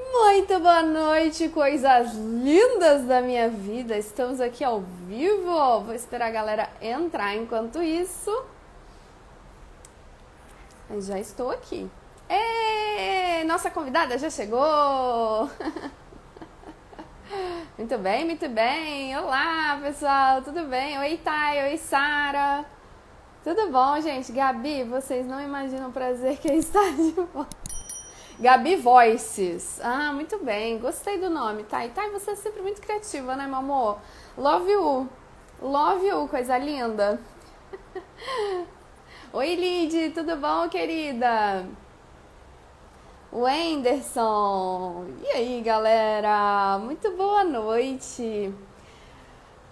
Muito boa noite, coisas lindas da minha vida. Estamos aqui ao vivo. Vou esperar a galera entrar. Enquanto isso, eu já estou aqui. Nossa convidada já chegou. Muito bem, muito bem. Olá, pessoal, tudo bem? Oi, Thay, oi, Sara. Tudo bom, gente? Gabi, vocês não imaginam o prazer que é estar de volta. Gabi Voices. Ah, muito bem. Gostei do nome, Thay. Thay, você é sempre muito criativa, né, meu amor? Love you. Love you, coisa linda. Oi, Lid. Tudo bom, querida? Wenderson. E aí, galera? Muito boa noite.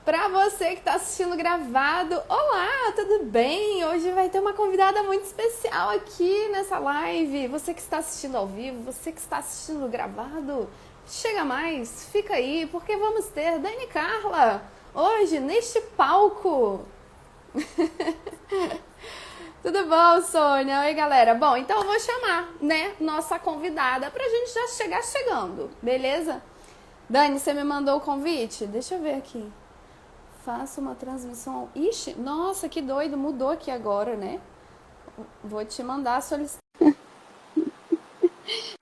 Pra você que está assistindo gravado, olá, tudo bem? Hoje vai ter uma convidada muito especial aqui nessa live. Você que está assistindo ao vivo, você que está assistindo gravado, chega mais, fica aí, porque vamos ter Dani Carla hoje neste palco. Tudo bom, Sônia? Oi, galera. Bom, então eu vou chamar, né, nossa convidada pra gente já chegar chegando, beleza? Dani, você me mandou o convite? Deixa eu ver aqui. Faça uma transmissão. Ixi, nossa, que doido, mudou aqui agora, né? Vou te mandar a solicitação.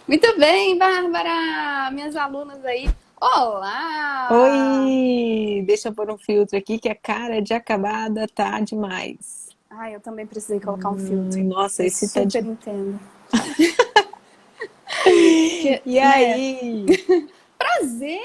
Muito bem, Bárbara! Minhas alunas aí. Olá! Oi! Deixa eu pôr um filtro aqui que a cara de acabada tá demais. Ai, eu também precisei colocar um filtro. Nossa, Eu esse tá de... super entendo. Que, E né? aí? Prazer,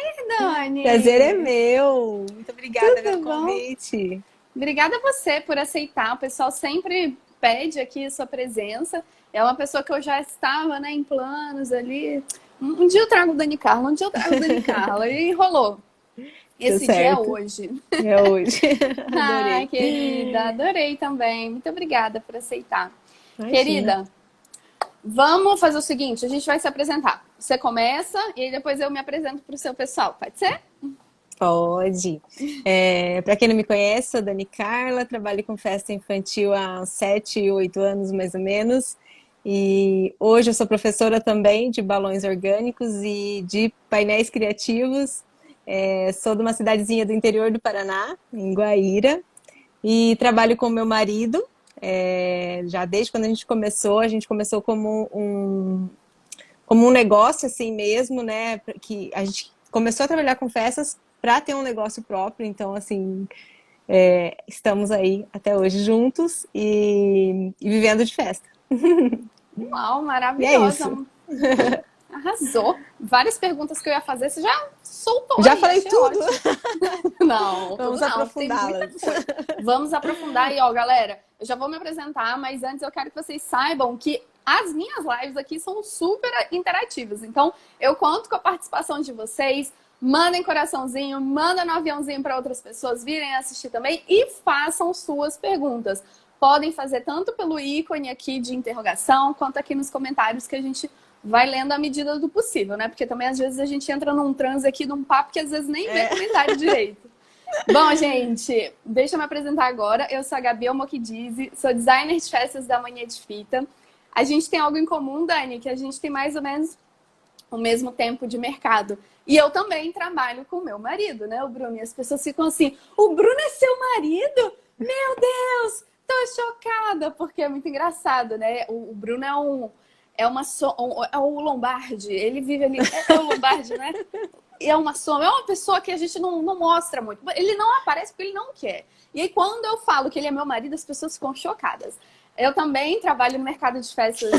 Prazer é Dani! meu. Muito obrigada pelo Tudo bom? convite. Obrigada a você por aceitar. O pessoal sempre pede aqui a sua presença. É uma pessoa que eu já estava, né, em planos ali. Um dia eu trago o Dani Carla, um dia eu trago o Dani Carla. E rolou. Deu Esse dia é certo. hoje. É hoje. Ai, Adorei. querida, adorei também. Muito obrigada por aceitar. Imagina. Querida, vamos fazer o seguinte: a gente vai se apresentar. Você começa e aí depois eu me apresento para o seu pessoal, pode ser? Pode. Para quem não me conhece, sou Dani Carla, trabalho com festa infantil há 7, 8 anos mais ou menos. E hoje eu sou professora também de balões orgânicos e de painéis criativos. Sou de uma cidadezinha do interior do Paraná, em Guaíra, e trabalho com meu marido. Já desde quando a gente começou como um negócio assim mesmo, né? Que a gente começou a trabalhar com festas para ter um negócio próprio, então assim estamos aí até hoje juntos e vivendo de festa. Uau, E é maravilhosa. isso. Arrasou. Várias perguntas que eu ia fazer, você já soltou Já aí, falei achei tudo. ótimo. Não, tudo Vamos não, tem muita aprofundá-las. coisa. Vamos aprofundar aí, ó, galera. Eu já vou me apresentar, mas antes eu quero que vocês saibam que as minhas lives aqui são super interativas. Então, eu conto com a participação de vocês. Mandem coraçãozinho, mandem no aviãozinho para outras pessoas virem assistir também e façam suas perguntas. Podem fazer tanto pelo ícone aqui de interrogação, quanto aqui nos comentários que a gente vai lendo à medida do possível, né? Porque também às vezes a gente entra num transe aqui, num papo que às vezes nem vê comentário direito. Bom, gente, deixa eu me apresentar agora. Eu sou a Gabi Almokidize, sou designer de festas da Mania de Fita. A gente tem algo em comum, Dani, que a gente tem mais ou menos o mesmo tempo de mercado. E eu também trabalho com o meu marido, né, o Bruno? E as pessoas ficam assim, o Bruno é seu marido? Meu Deus, tô chocada, porque é muito engraçado, né? O Bruno é o Lombardi, ele vive ali, é o Lombardi, né? É uma soma, é uma pessoa que a gente não mostra muito. Ele não aparece porque ele não quer. E aí, quando eu falo que ele é meu marido, as pessoas ficam chocadas. Eu também trabalho no mercado de festas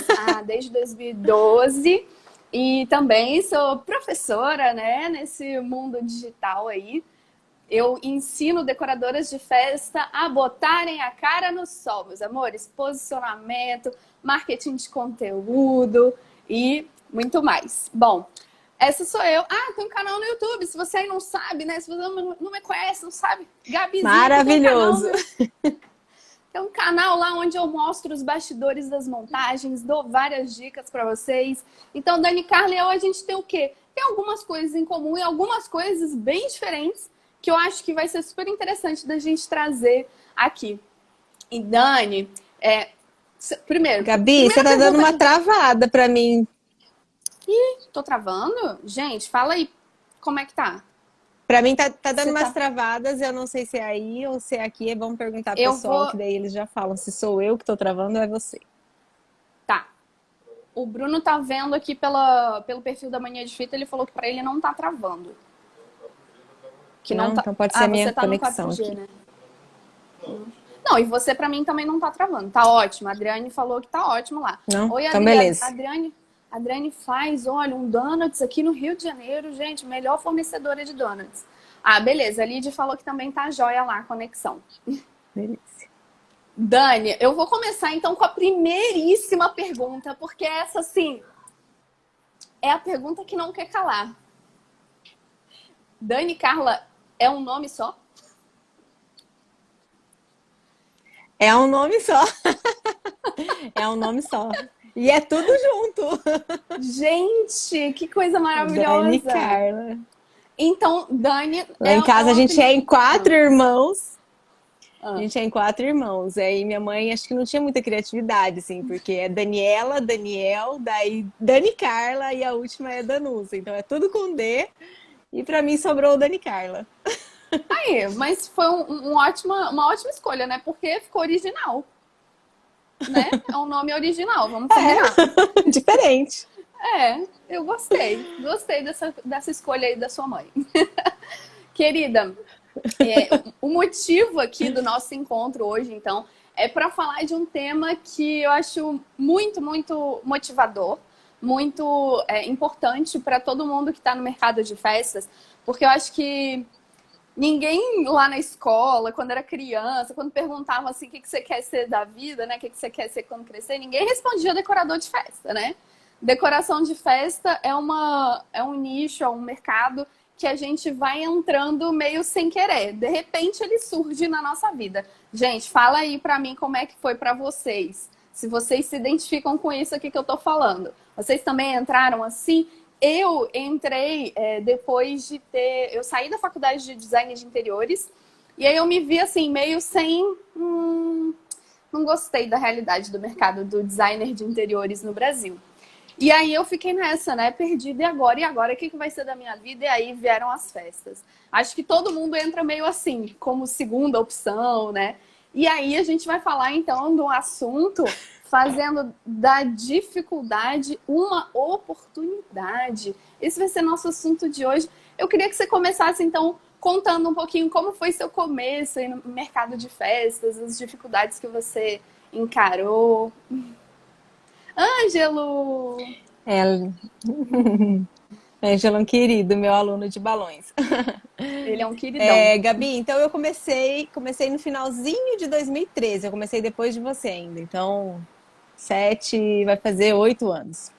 desde 2012 e também sou professora, né, nesse mundo digital aí. Eu ensino decoradoras de festa a botarem a cara no sol, meus amores. Posicionamento, marketing de conteúdo e muito mais. Bom, essa sou eu. Ah, tem um canal no YouTube. Se você aí não sabe, né? Se você não me conhece, não sabe, Gabizinha que tem um canal Maravilhoso. no... Tem um canal lá onde eu mostro os bastidores das montagens, dou várias dicas para vocês. Então, Dani Carla e eu, a gente tem o quê? Tem algumas coisas em comum e algumas coisas bem diferentes que eu acho que vai ser super interessante da gente trazer aqui. E Dani, Gabi, você primeira tá dando pergunta uma que... travada para mim. Tô travando? Gente, fala aí como é que tá. Pra mim tá dando Você umas tá... travadas, eu não sei se é aí ou se é aqui. Vamos perguntar pro Eu pessoal, vou... que daí eles já falam se sou eu que tô travando ou é você. Tá. O Bruno tá vendo aqui pelo perfil da Mania de Fita, ele falou que pra ele não tá travando. Que não Não? tá... Então pode ser Ah, a minha você tá no conexão 4G, aqui. né? Não, e você pra mim também não tá travando. Tá ótimo. A Adriane falou que tá ótimo lá. Não? Oi, Então Adriane. beleza. Adriane faz, olha, um donuts aqui no Rio de Janeiro, gente, melhor fornecedora de donuts. Ah, beleza. A Lidy falou que também tá jóia lá a conexão. Beleza. Dani, eu vou começar então com a primeiríssima pergunta, porque essa, assim, é a pergunta que não quer calar. Dani Carla é um nome só? É um nome só. É um nome só. E é tudo junto. Gente, que coisa Dani maravilhosa! Carla. Então, Dani Lá é, em é casa um a gente é em apelido. quatro irmãos. A Ah. gente é em quatro irmãos. Aí minha mãe acho que não tinha muita criatividade, assim, porque é Daniela, Daniel, daí Dani Carla e a última é Danusa. Então é tudo com D. E pra mim sobrou o Dani Carla. Aí, mas foi uma ótima escolha, né? Porque ficou original, né? É um nome original, vamos combinar. É, diferente. É, eu gostei. Gostei dessa escolha aí da sua mãe. Querida, o motivo aqui do nosso encontro hoje, então, é para falar de um tema que eu acho muito, muito motivador, muito importante para todo mundo que está no mercado de festas, porque eu acho que ninguém lá na escola, quando era criança, quando perguntavam assim, o que você quer ser da vida, né? O que você quer ser quando crescer, ninguém respondia decorador de festa, né? Decoração de festa é um nicho, é um mercado que a gente vai entrando meio sem querer. De repente ele surge na nossa vida. Gente, fala aí pra mim como é que foi pra vocês. Se vocês se identificam com isso aqui que eu tô falando. Vocês também entraram assim? Eu entrei depois de ter... Eu saí da faculdade de design de interiores e aí eu me vi assim, meio sem... não gostei da realidade do mercado do designer de interiores no Brasil. E aí eu fiquei nessa, né? Perdida, e agora? E agora? O que vai ser da minha vida? E aí vieram as festas. Acho que todo mundo entra meio assim, como segunda opção, né? E aí a gente vai falar então de um assunto fazendo da dificuldade uma oportunidade. Esse vai ser nosso assunto de hoje. Eu queria que você começasse então contando um pouquinho como foi seu começo aí no mercado de festas, as dificuldades que você encarou. Ângelo! É, Ângelo, um querido, meu aluno de balões. Ele é um queridão. Gabi, então eu comecei no finalzinho de 2013. Eu comecei depois de você ainda. Então, 7, vai fazer 8 anos.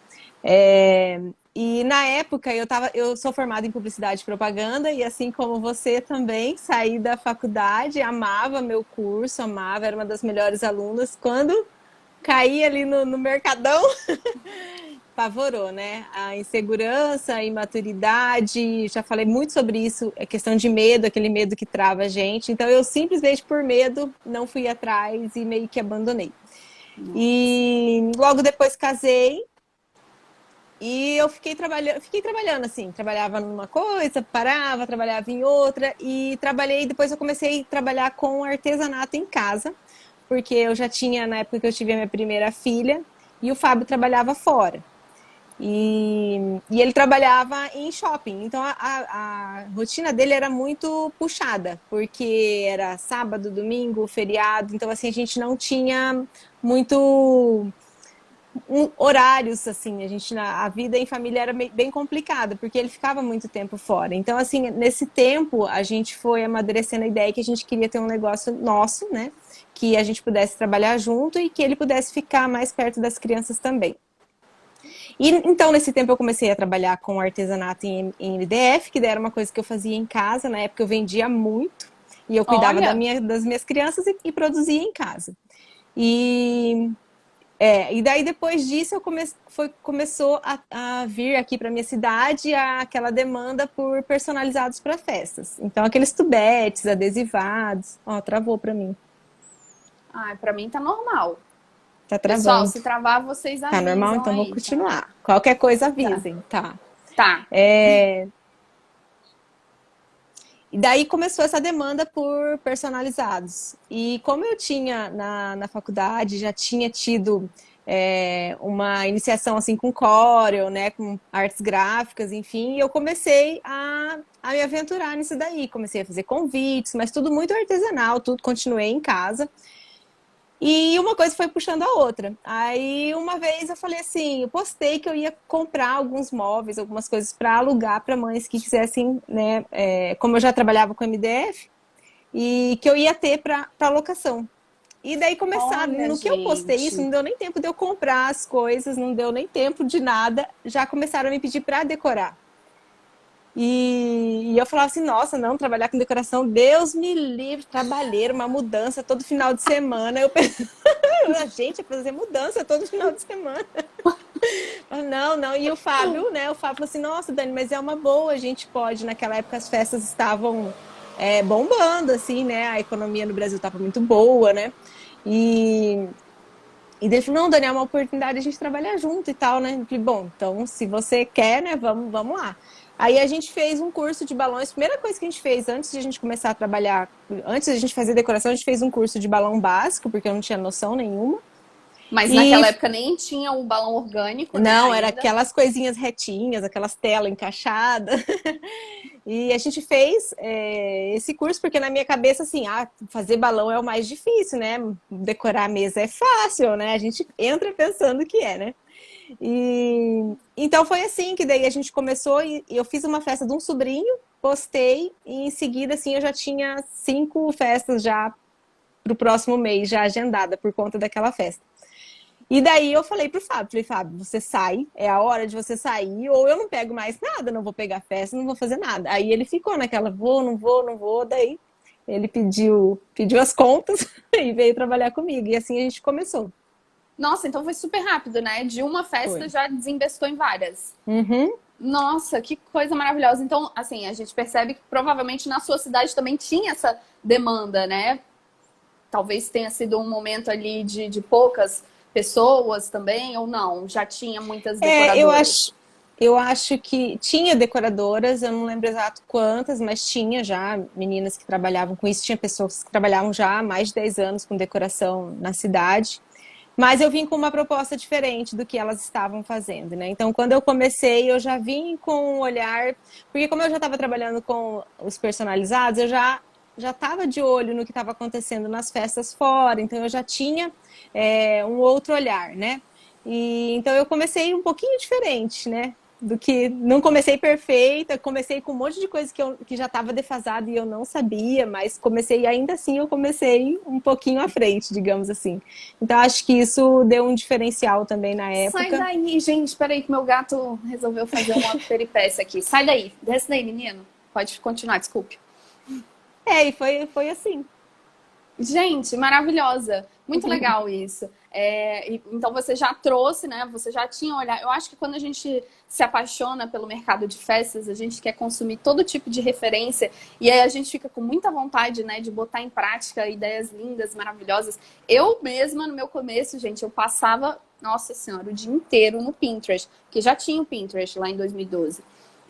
E na época eu sou formada em publicidade e propaganda e assim como você também, saí da faculdade, amava meu curso, amava, era uma das melhores alunas. Quando caí ali no Mercadão, apavorou, né? A insegurança, a imaturidade, já falei muito sobre isso, é questão de medo, aquele medo que trava a gente. Então eu simplesmente por medo não fui atrás e meio que abandonei. E logo depois casei e eu fiquei trabalhando assim, trabalhava numa coisa, parava, trabalhava em outra e depois eu comecei a trabalhar com artesanato em casa, porque eu já tinha, na época que eu tive a minha primeira filha, e o Fábio trabalhava fora. E ele trabalhava em shopping, então a rotina dele era muito puxada, porque era sábado, domingo, feriado, então assim a gente não tinha muito horários assim, a vida em família era bem complicada, porque ele ficava muito tempo fora. Então assim, nesse tempo a gente foi amadurecendo a ideia que a gente queria ter um negócio nosso, né? Que a gente pudesse trabalhar junto e que ele pudesse ficar mais perto das crianças também. E então, nesse tempo, eu comecei a trabalhar com artesanato em MDF, que era uma coisa que eu fazia em casa. Na época, eu vendia muito e eu cuidava Olha, das minhas crianças e produzia em casa. E daí, depois disso, começou a vir aqui para minha cidade aquela demanda por personalizados para festas. Então, aqueles tubetes, adesivados. Ó, travou para mim. ai, pra mim tá normal. Tá Pessoal, travando. se travar, vocês Tá normal, avisam então vou aí, tá? continuar. Qualquer coisa Tá. avisem, tá? Tá. E daí começou essa demanda por personalizados. E como eu tinha na faculdade, já tinha tido uma iniciação assim com Corel, né, com artes gráficas, enfim, eu comecei a me aventurar nisso daí. Comecei a fazer convites, mas tudo muito artesanal, tudo continuei em casa. E uma coisa foi puxando a outra. Aí uma vez eu falei assim, eu postei que eu ia comprar alguns móveis, algumas coisas para alugar para mães que quisessem, né? Como eu já trabalhava com MDF, e que eu ia ter para locação. E daí começaram, Olha, no que eu postei isso, gente. não deu nem tempo de eu comprar as coisas, não deu nem tempo de nada, já começaram a me pedir para decorar. E eu falava assim, nossa, não, trabalhar com decoração, Deus me livre, trabalheira, uma mudança todo final de semana. Eu pensei, gente, fazer mudança todo final de semana. Não, não. E o Fábio, né? O Fábio falou assim, nossa, Dani, mas é uma boa, a gente pode. Naquela época as festas estavam bombando, assim, né? A economia no Brasil estava muito boa, né? E ele falou, não, Dani, é uma oportunidade de a gente trabalhar junto e tal, né? Eu falei, bom, então se você quer, né, vamos lá. Aí a gente fez um curso de balões. Primeira coisa que a gente fez antes de a gente começar a trabalhar, antes de a gente fazer decoração, a gente fez um curso de balão básico, porque eu não tinha noção nenhuma. Mas E naquela época nem tinha o balão orgânico, né, não, era ainda. aquelas coisinhas retinhas, aquelas telas encaixadas. E a gente fez esse curso porque na minha cabeça, assim, fazer balão é o mais difícil, né? Decorar a mesa é fácil, né? A gente entra pensando que é, né? E então foi assim que daí a gente começou e eu fiz uma festa de um sobrinho, postei e em seguida, assim, eu já tinha 5 festas já para o próximo mês, já agendada por conta daquela festa. E daí eu falei pro Fábio, Fábio, você sai, é a hora de você sair, ou eu não pego mais nada, não vou pegar festa, não vou fazer nada. Aí ele ficou naquela, vou, não vou, não vou, daí ele pediu as contas e veio trabalhar comigo. E assim a gente começou. Nossa, então foi super rápido, né? De uma festa Foi. já desinvestou em várias. Uhum. Nossa, que coisa maravilhosa. Então, assim, a gente percebe que provavelmente na sua cidade também tinha essa demanda, né? Talvez tenha sido um momento ali de poucas pessoas também, ou não? Já tinha muitas É, eu decoradoras. acho, eu acho que tinha decoradoras, eu não lembro exato quantas, mas tinha já meninas que trabalhavam com isso, tinha pessoas que trabalhavam já há mais de 10 anos com decoração na cidade. Mas eu vim com uma proposta diferente do que elas estavam fazendo, né? Então, quando eu comecei, eu já vim com um olhar, porque como eu já estava trabalhando com os personalizados, eu já estava de olho no que estava acontecendo nas festas fora, então eu já tinha um outro olhar, né? E então eu comecei um pouquinho diferente, né? Do que não comecei perfeita, comecei com um monte de coisa que já estava defasada e eu não sabia, mas comecei ainda assim, eu comecei um pouquinho à frente, digamos assim. Então acho que isso deu um diferencial também na Sai época. daí, gente. Peraí, que meu gato resolveu fazer uma peripécia aqui. Sai daí. Desce daí, menino. Pode continuar, desculpe. E foi assim. Gente, maravilhosa. Muito legal isso. Então você já trouxe, né? Você já tinha olhado. Eu acho que quando a gente se apaixona pelo mercado de festas, a gente quer consumir todo tipo de referência e aí a gente fica com muita vontade, né, de botar em prática ideias lindas, maravilhosas. Eu mesma, no meu começo, gente, eu passava, nossa senhora, o dia inteiro no Pinterest, porque já tinha o Pinterest lá em 2012.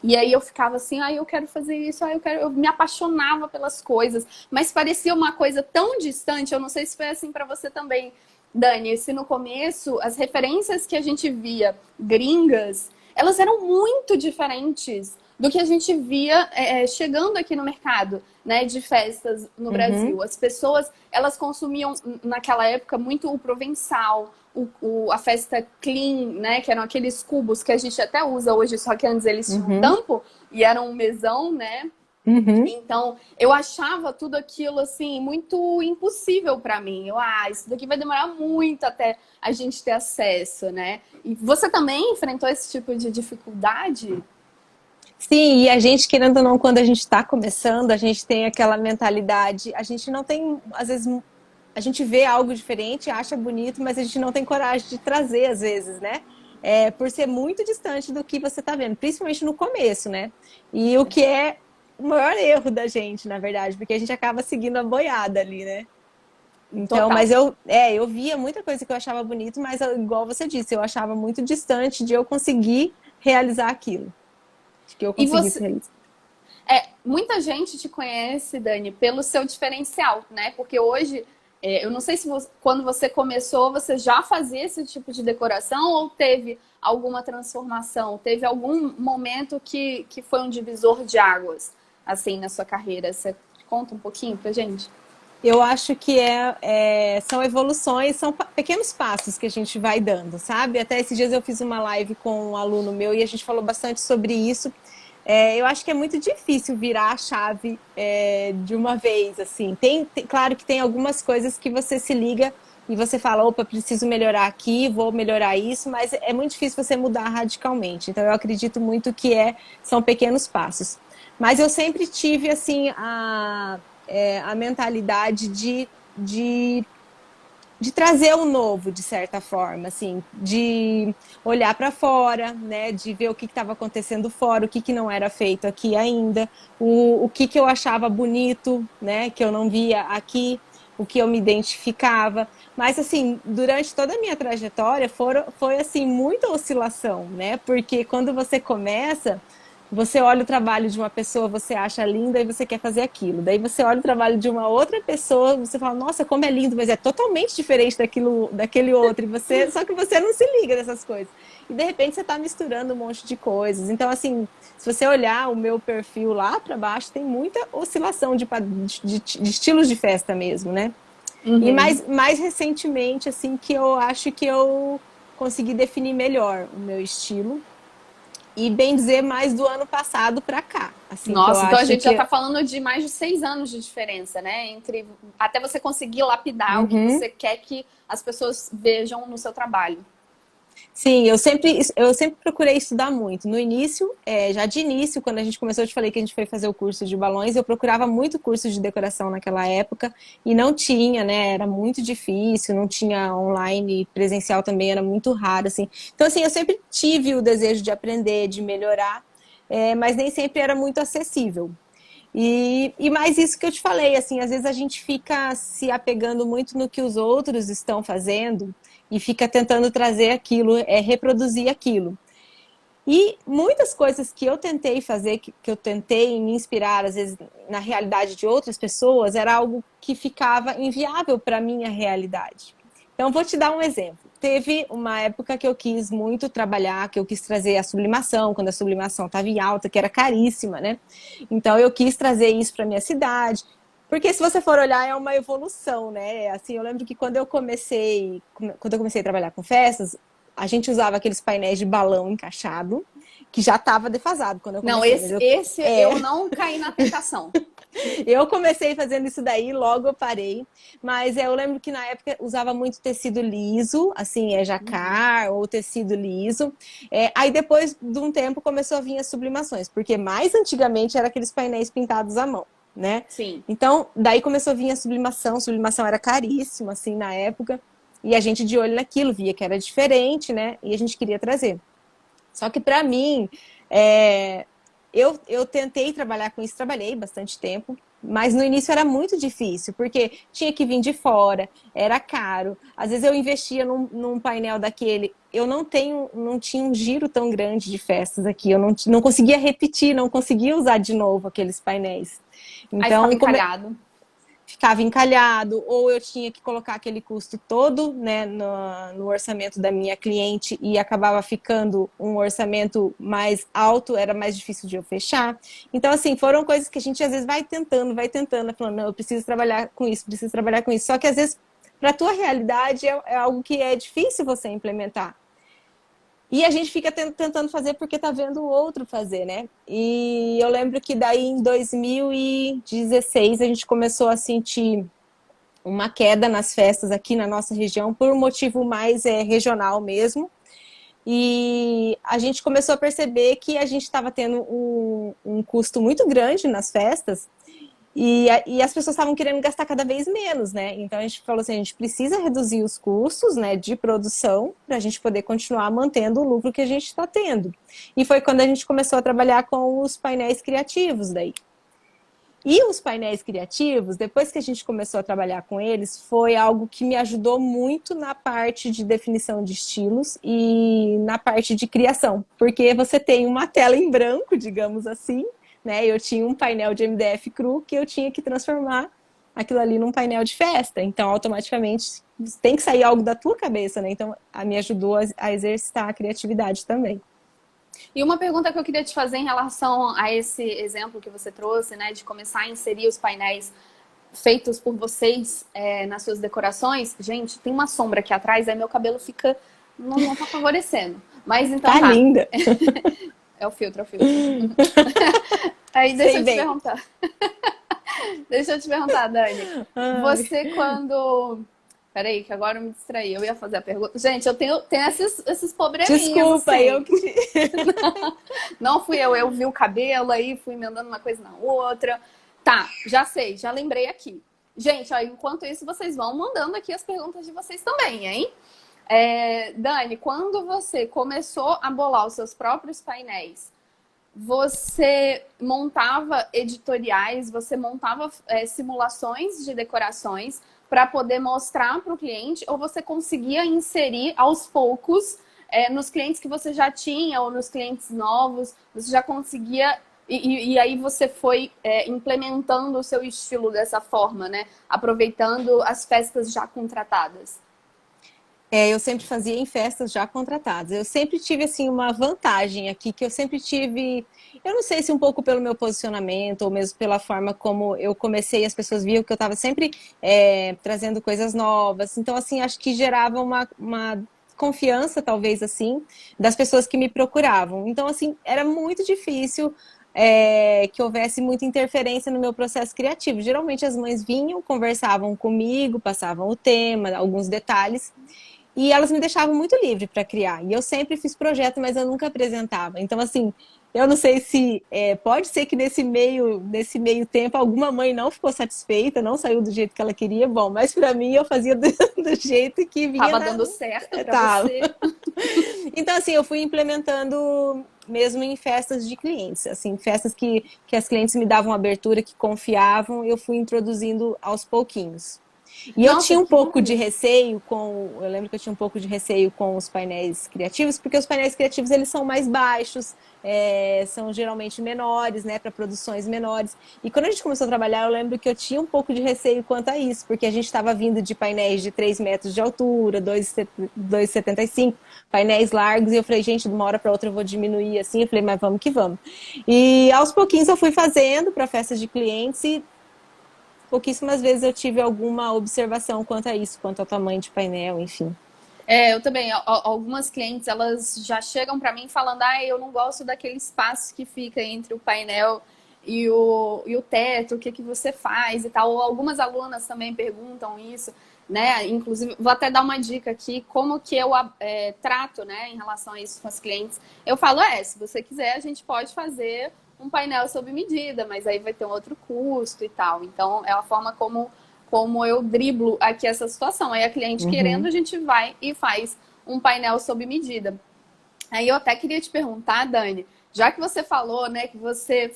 E aí eu ficava assim, eu quero fazer isso, eu me apaixonava pelas coisas, mas parecia uma coisa tão distante, eu não sei se foi assim para você também, Dani, se no começo as referências que a gente via gringas, elas eram muito diferentes do que a gente via chegando aqui no mercado, né, de festas no Uhum, Brasil. As pessoas, elas consumiam naquela época muito o provençal, a festa clean, né? Que eram aqueles cubos que a gente até usa hoje, só que antes eles tinham um uhum, tampo e eram um mesão, né? uhum. Então, eu achava tudo aquilo assim muito impossível para mim. Isso daqui vai demorar muito até a gente ter acesso, né? E você também enfrentou esse tipo de dificuldade? Sim, e a gente, querendo ou não, quando a gente está começando, a gente tem aquela mentalidade, a gente não tem, às vezes, a gente vê algo diferente, acha bonito, mas a gente não tem coragem de trazer, às vezes, né? Por ser muito distante do que você está vendo, principalmente no começo, né? E o que é o maior erro da gente, na verdade, porque a gente acaba seguindo a boiada ali, né? Então, Total. mas eu via muita coisa que eu achava bonito, mas igual você disse, eu achava muito distante de eu conseguir realizar aquilo. De que eu E conseguisse você, realizar. muita gente te conhece, Dani, pelo seu diferencial, né? Porque hoje, eu não sei se quando você começou, você já fazia esse tipo de decoração ou teve alguma transformação? Teve algum momento que foi um divisor de águas, assim, na sua carreira? Você conta um pouquinho pra gente? Eu acho que são evoluções, são pequenos passos que a gente vai dando, sabe? Até esses dias eu fiz uma live com um aluno meu e a gente falou bastante sobre isso. Eu acho que é muito difícil virar a chave de uma vez, assim. Claro que tem algumas coisas que você se liga e você fala, opa, preciso melhorar aqui, vou melhorar isso, mas é muito difícil você mudar radicalmente. Então eu acredito muito que são pequenos passos. Mas eu sempre tive, assim, a mentalidade de trazer o novo, de certa forma, assim, de olhar para fora, né, de ver o que estava acontecendo fora, o que não era feito aqui ainda, o que eu achava bonito, né, que eu não via aqui, o que eu me identificava. Mas, assim, durante toda a minha trajetória foi assim, muita oscilação, né, porque quando você começa, você olha o trabalho de uma pessoa, você acha linda e você quer fazer aquilo. Daí você olha o trabalho de uma outra pessoa, você fala, nossa, como é lindo, mas é totalmente diferente daquele outro. Só que você não se liga dessas coisas. E de repente você está misturando um monte de coisas. Então, assim, se você olhar o meu perfil lá para baixo, tem muita oscilação de estilos de festa mesmo, né? E Uhum. mais recentemente, assim, que eu acho que eu consegui definir melhor o meu estilo e bem dizer mais do ano passado para cá, assim que eu Nossa, então a acho gente já que está falando de mais de 6 anos de diferença, né? Entre até você conseguir lapidar o que uhum. você quer que as pessoas vejam no seu trabalho. Sim, eu sempre procurei estudar muito. No início, já de início, quando a gente começou, eu te falei que a gente foi fazer o curso de balões, eu procurava muito curso de decoração naquela época e não tinha, né? Era muito difícil, não tinha online, presencial também era muito raro, assim. Então, assim, eu sempre tive o desejo de aprender, de melhorar, mas nem sempre era muito acessível. E mais isso que eu te falei, assim, às vezes a gente fica se apegando muito no que os outros estão fazendo e fica tentando trazer aquilo, reproduzir aquilo. E muitas coisas que eu tentei fazer, que eu tentei me inspirar, às vezes, na realidade de outras pessoas, era algo que ficava inviável para a minha realidade. Então, vou te dar um exemplo. Teve uma época que eu quis muito trabalhar, que eu quis trazer a sublimação, quando a sublimação estava em alta, que era caríssima, né? Então, eu quis trazer isso para minha cidade. Porque se você for olhar, é uma evolução, né? Assim, eu lembro que quando eu comecei a trabalhar com festas, a gente usava aqueles painéis de balão encaixado, que já estava defasado quando eu Não, comecei. Mas esse eu não caí na tentação. eu comecei fazendo isso daí, logo eu parei. Mas eu lembro que na época usava muito tecido liso, assim, jacar ou tecido liso. Aí depois de um tempo começou a vir as sublimações, porque mais antigamente era aqueles painéis pintados à mão, né? Sim. Então, daí começou a vir a sublimação era caríssima, assim, na época. E a gente de olho naquilo, via que era diferente, né? E a gente queria trazer. Só que para mim, é, eu tentei trabalhar com isso, trabalhei bastante tempo, mas no início era muito difícil, porque tinha que vir de fora, era caro. Às vezes eu investia num painel daquele, eu não tinha um giro tão grande de festas aqui, eu não conseguia repetir, não conseguia usar de novo aqueles painéis. Aí ficava Então, encalhado. ficava encalhado, ou eu tinha que colocar aquele custo todo, né, no orçamento da minha cliente e acabava ficando um orçamento mais alto, era mais difícil de eu fechar. Então, assim, foram coisas que a gente às vezes vai tentando, falando, não, eu preciso trabalhar com isso, preciso trabalhar com isso. Só que às vezes, para a tua realidade, é algo que é difícil você implementar. E a gente fica tentando fazer porque tá vendo o outro fazer, né? E eu lembro que daí em 2016 a gente começou a sentir uma queda nas festas aqui na nossa região por um motivo mais regional mesmo. E a gente começou a perceber que a gente estava tendo um custo muito grande nas festas e as pessoas estavam querendo gastar cada vez menos, né? Então a gente falou assim, a gente precisa reduzir os custos, né, de produção para a gente poder continuar mantendo o lucro que a gente está tendo. E foi quando a gente começou a trabalhar com os painéis criativos daí. E os painéis criativos, depois que a gente começou a trabalhar com eles, foi algo que me ajudou muito na parte de definição de estilos e na parte de criação, porque você tem uma tela em branco, digamos assim, né? Eu tinha um painel de MDF cru que eu tinha que transformar aquilo ali num painel de festa, então automaticamente tem que sair algo da tua cabeça, né? Então me ajudou a exercitar a criatividade também. E uma pergunta que eu queria te fazer em relação a esse exemplo que você trouxe, né, de começar a inserir os painéis feitos por vocês nas suas decorações. Gente, tem uma sombra aqui atrás, aí meu cabelo fica... não tá favorecendo. Mas então tá linda! É o filtro, é o filtro. Aí deixa eu te perguntar. Deixa eu te perguntar, Dani. Ai. Você quando... Peraí, que agora eu me distraí. Eu ia fazer a pergunta. Gente, eu tenho esses probleminhas. Desculpa, assim. eu que... Não fui eu. Eu vi o cabelo aí, fui emendando uma coisa na outra. Tá, já sei, já lembrei aqui. Gente, ó, enquanto isso, vocês vão mandando aqui as perguntas de vocês também, hein? Dani, quando você começou a bolar os seus próprios painéis, você montava editoriais, você montava simulações de decorações para poder mostrar para o cliente, ou você conseguia inserir aos poucos nos clientes que você já tinha ou nos clientes novos, você já conseguia, e aí você foi implementando o seu estilo dessa forma, né? Aproveitando as festas já contratadas. Eu sempre fazia em festas já contratadas. Eu sempre tive, assim, uma vantagem aqui, que eu sempre tive... Eu não sei se um pouco pelo meu posicionamento, ou mesmo pela forma como eu comecei, as pessoas viam que eu estava sempre trazendo coisas novas. Então, assim, acho que gerava uma confiança, talvez, assim, das pessoas que me procuravam. Então, assim, era muito difícil que houvesse muita interferência no meu processo criativo. Geralmente as mães vinham, conversavam comigo, passavam o tema, alguns detalhes, e elas me deixavam muito livre para criar. E eu sempre fiz projeto, mas eu nunca apresentava. Então, assim, eu não sei se... pode ser que nesse meio tempo alguma mãe não ficou satisfeita, não saiu do jeito que ela queria. Bom, mas para mim eu fazia do jeito que vinha. Tava dando certo para você. Então, assim, eu fui implementando mesmo em festas de clientes. Assim, festas que as clientes me davam abertura, que confiavam, eu fui introduzindo aos pouquinhos. E eu tinha um pouco de receio eu lembro que eu tinha um pouco de receio com os painéis criativos, porque os painéis criativos, eles são mais baixos, são geralmente menores, né, para produções menores. E quando a gente começou a trabalhar, eu lembro que eu tinha um pouco de receio quanto a isso, porque a gente estava vindo de painéis de 3 metros de altura, 2,75, painéis largos, e eu falei, gente, de uma hora para outra eu vou diminuir assim. Eu falei, mas vamos que vamos. E aos pouquinhos eu fui fazendo para festas de clientes, e pouquíssimas vezes eu tive alguma observação quanto a isso, quanto ao tamanho de painel, enfim. Eu também. Algumas clientes, elas já chegam para mim falando, eu não gosto daquele espaço que fica entre o painel e o teto, o que você faz e tal. Ou algumas alunas também perguntam isso, né? Inclusive, vou até dar uma dica aqui, como que eu trato, né, em relação a isso com as clientes. Eu falo, se você quiser, a gente pode fazer um painel sob medida, mas aí vai ter um outro custo e tal. Então, é a forma como eu driblo aqui essa situação. Aí a cliente querendo, a gente vai e faz um painel sob medida. Aí eu até queria te perguntar, Dani, já que você falou, né, que você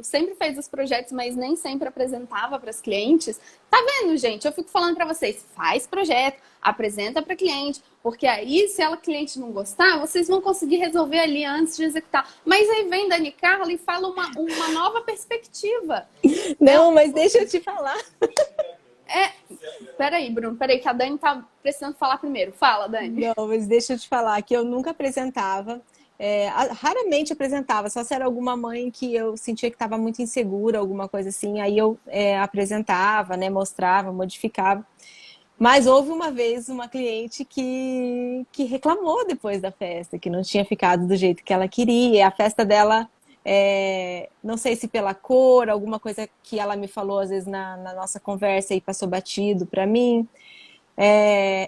sempre fez os projetos, mas nem sempre apresentava para as clientes, tá vendo, gente? Eu fico falando para vocês, faz projeto, apresenta para cliente, porque aí, se a cliente não gostar, vocês vão conseguir resolver ali antes de executar. Mas aí vem Dani Carla e fala uma nova perspectiva. Não, mas deixa eu te falar. Peraí, Bruno, que a Dani tá precisando falar primeiro. Fala, Dani. Não, mas deixa eu te falar que eu nunca apresentava. Raramente apresentava, só se era alguma mãe que eu sentia que estava muito insegura, alguma coisa assim, aí eu apresentava, né, mostrava, modificava. Mas houve uma vez uma cliente que reclamou depois da festa, que não tinha ficado do jeito que ela queria. A festa dela, não sei se pela cor, alguma coisa que ela me falou às vezes na nossa conversa e passou batido para mim.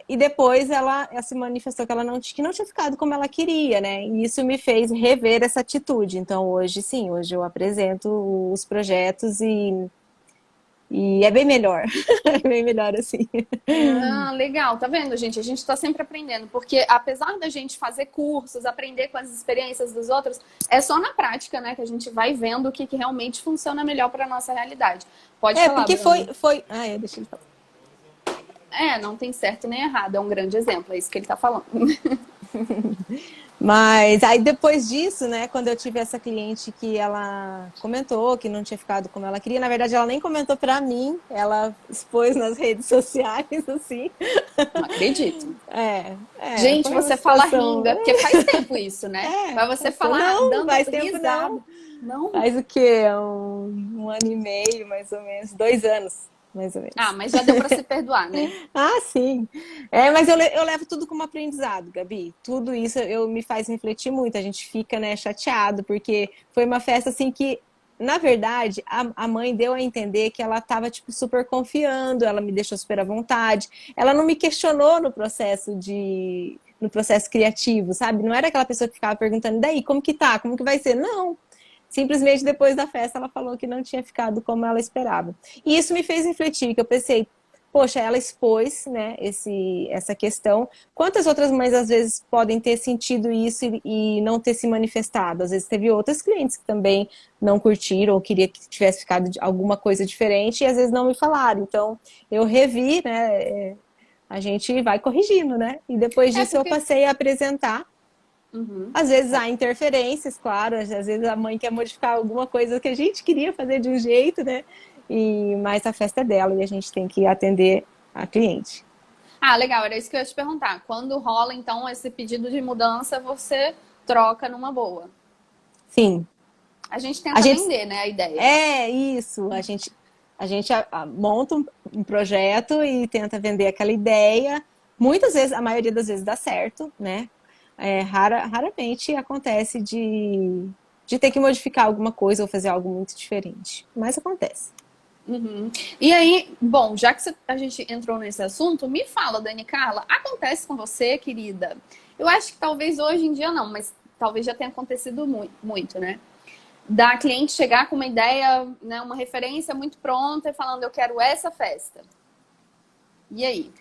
E depois ela se manifestou que que não tinha ficado como ela queria, né? E isso me fez rever essa atitude. Então hoje sim, hoje eu apresento os projetos e E é bem melhor. É bem melhor assim. Ah, legal, tá vendo, gente? A gente está sempre aprendendo, porque apesar da gente fazer cursos, aprender com as experiências dos outros, é só na prática, né, que a gente vai vendo o que, que realmente funciona melhor para nossa realidade. Pode falar, Porque Bruno. deixa eu falar. É, não tem certo nem errado, é um grande exemplo, é isso que ele tá falando. Mas aí depois disso, né, quando eu tive essa cliente que ela comentou que não tinha ficado como ela queria, na verdade ela nem comentou pra mim, ela expôs nas redes sociais, assim. Não acredito. Gente, Foi uma você fala situação. rindo, é porque faz tempo isso, né? Mas você falar Não, dando faz tempo risada. não. Não? Faz o quê? Um ano e meio, mais ou menos, 2 anos, mais ou Ah, menos. mas já deu para se perdoar, né? Ah, sim. Mas eu levo tudo como aprendizado, Gabi. Tudo isso me faz refletir muito. A gente fica, né, chateado, porque foi uma festa assim que, na verdade, a mãe deu a entender que ela estava tipo, super confiando, ela me deixou super à vontade. Ela não me questionou no processo criativo, sabe? Não era aquela pessoa que ficava perguntando, daí, como que tá? Como que vai ser? Não. Simplesmente depois da festa ela falou que não tinha ficado como ela esperava. E isso me fez refletir, que eu pensei, poxa, ela expôs, né, essa questão. Quantas outras mães às vezes podem ter sentido isso e não ter se manifestado? Às vezes teve outras clientes que também não curtiram ou queria que tivesse ficado alguma coisa diferente e às vezes não me falaram. Então eu revi, né, a gente vai corrigindo, né? E depois É disso eu porque. passei a apresentar. Uhum. Às vezes há interferências, claro, às vezes a mãe quer modificar alguma coisa que a gente queria fazer de um jeito, né? Mas a festa é dela e a gente tem que atender a cliente. Ah, legal, era isso que eu ia te perguntar. Quando rola, então, esse pedido de mudança, você troca numa boa. Sim, A gente a tenta gente vender, né, a ideia. é isso, a gente monta um projeto e tenta vender aquela ideia. Muitas vezes, a maioria das vezes dá certo, né? Raramente acontece de ter que modificar alguma coisa ou fazer algo muito diferente, mas acontece. Uhum. E aí, bom, já que a gente entrou nesse assunto, me fala, Dani Carla, acontece com você, querida? Eu acho que talvez hoje em dia não, mas talvez já tenha acontecido muito, né? Da cliente chegar com uma ideia, né, uma referência muito pronta e falando, eu quero essa festa. E aí?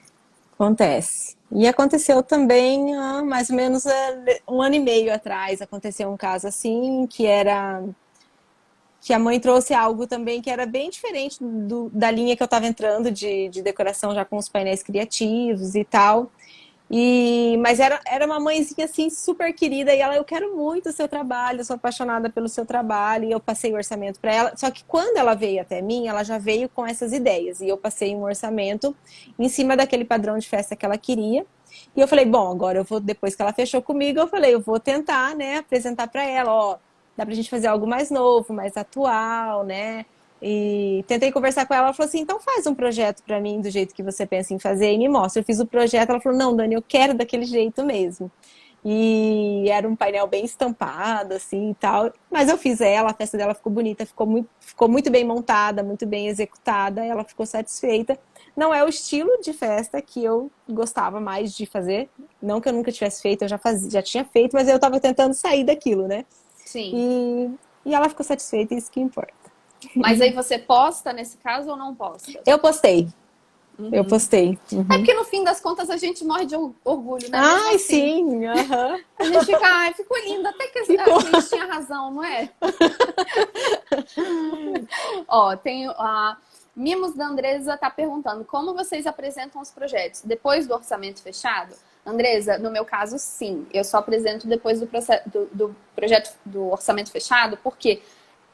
Acontece. E aconteceu também há mais ou menos 1 ano e meio atrás. Aconteceu um caso assim, que a mãe trouxe algo também que era bem diferente da linha que eu estava entrando de decoração já com os painéis criativos e tal. Mas era uma mãezinha assim super querida e ela, eu quero muito o seu trabalho, eu sou apaixonada pelo seu trabalho e eu passei o orçamento para ela. Só que quando ela veio até mim, ela já veio com essas ideias e eu passei um orçamento em cima daquele padrão de festa que ela queria. E eu falei, bom, agora eu vou, depois que ela fechou comigo, eu falei, eu vou tentar, né, apresentar para ela, ó, dá pra gente fazer algo mais novo, mais atual, né? E tentei conversar com ela, ela falou assim, então faz um projeto para mim do jeito que você pensa em fazer e me mostra. Eu fiz o projeto, ela falou, não, Dani, eu quero daquele jeito mesmo. E era um painel bem estampado, assim, e tal. Mas eu fiz ela, a festa dela ficou bonita, ficou muito bem montada, muito bem executada, ela ficou satisfeita. Não é o estilo de festa que eu gostava mais de fazer. Não que eu nunca tivesse feito, eu já tinha feito, mas eu estava tentando sair daquilo, né? Sim. E, e ela ficou satisfeita, isso que importa. Mas aí você posta nesse caso ou não posta? Eu postei. Eu Uhum. postei. É Uhum. porque no fim das contas a gente morre de orgulho, né? Mesmo Ai, assim. sim. Uhum. A gente fica, ai, ficou lindo, até que a Ficou. cliente tinha razão, não é? Ó, tem a Mimos da Andresa tá perguntando como vocês apresentam os projetos depois do orçamento fechado? Andresa, no meu caso, sim. Eu só apresento depois do projeto do orçamento fechado, porque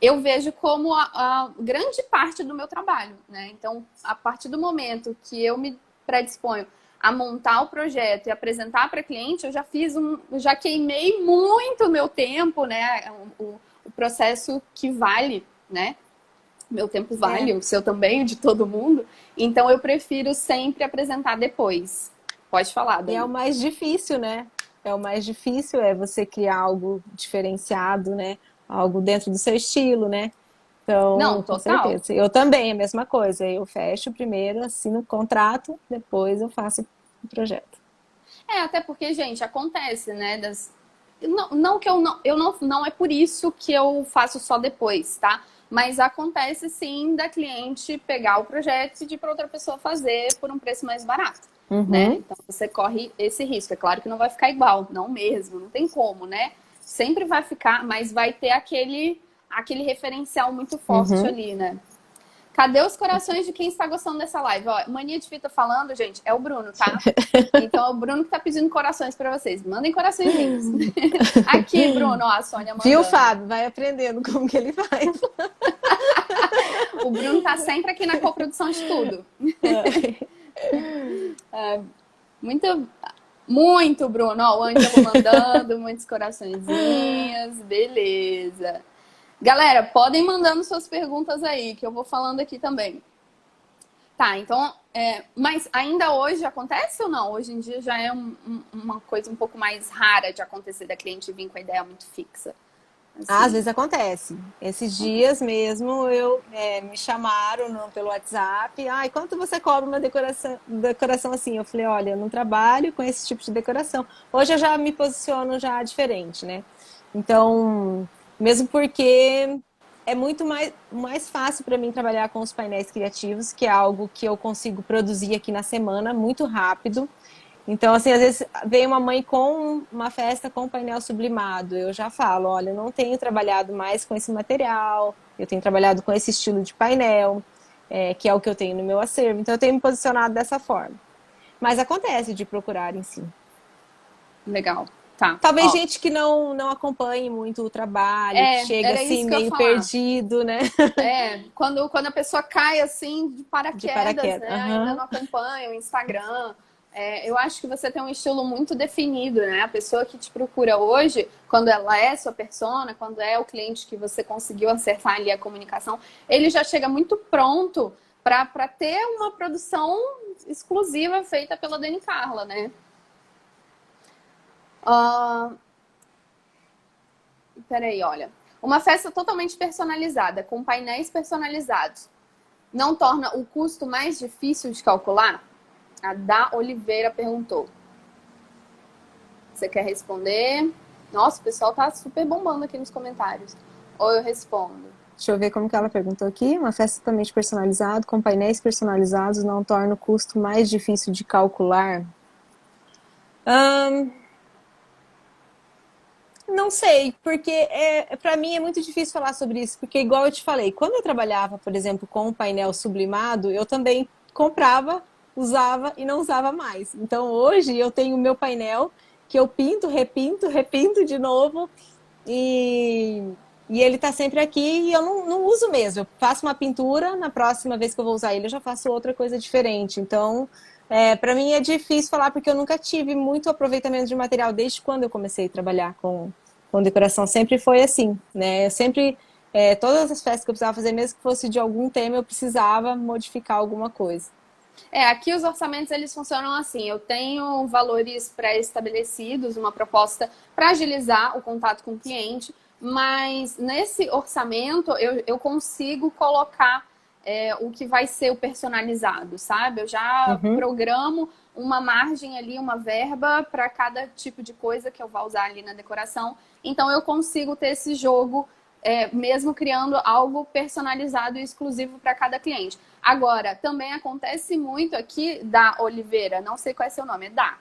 eu vejo como a grande parte do meu trabalho, né? Então, a partir do momento que eu me predisponho a montar o projeto e apresentar para cliente, eu já queimei muito o meu tempo, né? O processo que vale, né? Meu tempo vale, É. o seu também, o de todo mundo. Então, eu prefiro sempre apresentar depois. Pode falar, E é o Dani. mais difícil, né? É o mais difícil é você criar algo diferenciado, né? Algo dentro do seu estilo, né? Não, Então, com total. certeza. Eu também, a mesma coisa. Eu fecho primeiro, assino o contrato, depois eu faço o projeto. É, até porque, gente, acontece, né? Não que não é por isso que eu faço só depois, tá? Mas acontece sim da cliente pegar o projeto e pedir para outra pessoa fazer por um preço mais barato, né? Então você corre esse risco. É claro que não vai ficar igual, não mesmo, não tem como, né? Sempre vai ficar, mas vai ter aquele referencial muito forte ali, né? Cadê os corações de quem está gostando dessa live? Ó, Mania de Fita falando, gente, é o Bruno, tá? Então é o Bruno que tá pedindo corações para vocês. Mandem coraçõezinhos. Aqui, Bruno, ó, a Sônia mandando. Viu, Fábio? Vai aprendendo como que ele faz. O Bruno tá sempre aqui na coprodução de tudo. Muito, Bruno. Ó, o Ângelo mandando muitos coraçõezinhos. Beleza. Galera, podem mandando suas perguntas aí, que eu vou falando aqui também. Tá, então, mas ainda hoje acontece ou não? Hoje em dia já é uma coisa um pouco mais rara de acontecer da cliente vir com a ideia muito fixa. Assim. Às vezes acontece. Esses dias mesmo me chamaram pelo WhatsApp. Quanto você cobra uma decoração assim? Eu falei, olha, eu não trabalho com esse tipo de decoração. Hoje eu já me posiciono já diferente, né? Então, mesmo porque é muito mais fácil para mim trabalhar com os painéis criativos, que é algo que eu consigo produzir aqui na semana muito rápido. Então, assim, às vezes vem uma mãe com uma festa com painel sublimado. Eu já falo, olha, eu não tenho trabalhado mais com esse material, eu tenho trabalhado com esse estilo de painel, que é o que eu tenho no meu acervo. Então, eu tenho me posicionado dessa forma. Mas acontece de procurar em si. Legal. Tá. Talvez gente que não acompanhe muito o trabalho, que chega assim meio perdido, né? Quando a pessoa cai assim de paraquedas, né? Ainda não acompanha o Instagram. Eu acho que você tem um estilo muito definido, né? A pessoa que te procura hoje, quando ela é sua persona, quando é o cliente que você conseguiu acertar ali a comunicação, ele já chega muito pronto para ter uma produção exclusiva feita pela Dani Carla, né? Peraí, olha. Uma festa totalmente personalizada, com painéis personalizados, não torna o custo mais difícil de calcular? A Da Oliveira perguntou. Você quer responder? Nossa, o pessoal tá super bombando aqui nos comentários. Ou eu respondo? Deixa eu ver como que ela perguntou aqui. Uma festa totalmente personalizada, com painéis personalizados, não torna o custo mais difícil de calcular? Não sei, porque para mim é muito difícil falar sobre isso, porque igual eu te falei, quando eu trabalhava, por exemplo, com um painel sublimado, eu também comprava, usava e não usava mais. Então hoje eu tenho o meu painel que eu pinto, repinto de novo e ele tá sempre aqui e eu não uso mesmo. Eu faço uma pintura, na próxima vez que eu vou usar ele eu já faço outra coisa diferente. Então, para mim é difícil falar porque eu nunca tive muito aproveitamento de material desde quando eu comecei a trabalhar com decoração. Sempre foi assim, né? Eu sempre, todas as festas que eu precisava fazer, mesmo que fosse de algum tema, eu precisava modificar alguma coisa. Aqui os orçamentos eles funcionam assim. Eu tenho valores pré-estabelecidos, uma proposta para agilizar o contato com o cliente, mas nesse orçamento eu consigo colocar o que vai ser o personalizado, sabe? Eu já programo uma margem ali, uma verba para cada tipo de coisa que eu vou usar ali na decoração. Então eu consigo ter esse jogo mesmo criando algo personalizado e exclusivo para cada cliente. Agora, também acontece muito aqui da Oliveira, não sei qual é seu nome, da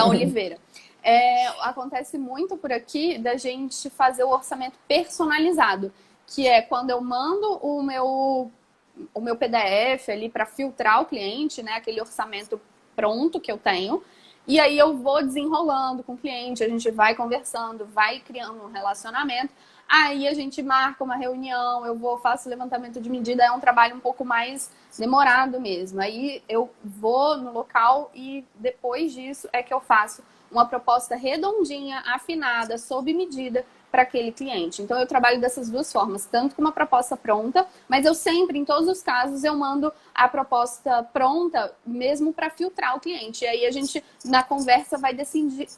Oliveira. Acontece muito por aqui da gente fazer o orçamento personalizado, que é quando eu mando o meu PDF ali para filtrar o cliente, né, aquele orçamento pronto que eu tenho, e aí eu vou desenrolando com o cliente, a gente vai conversando, vai criando um relacionamento. Aí a gente marca uma reunião, faço levantamento de medida, é um trabalho um pouco mais demorado mesmo. Aí eu vou no local e depois disso é que eu faço uma proposta redondinha, afinada, sob medida para aquele cliente. Então eu trabalho dessas duas formas, tanto com uma proposta pronta, mas eu sempre, em todos os casos, eu mando a proposta pronta mesmo para filtrar o cliente. E aí a gente, na conversa, vai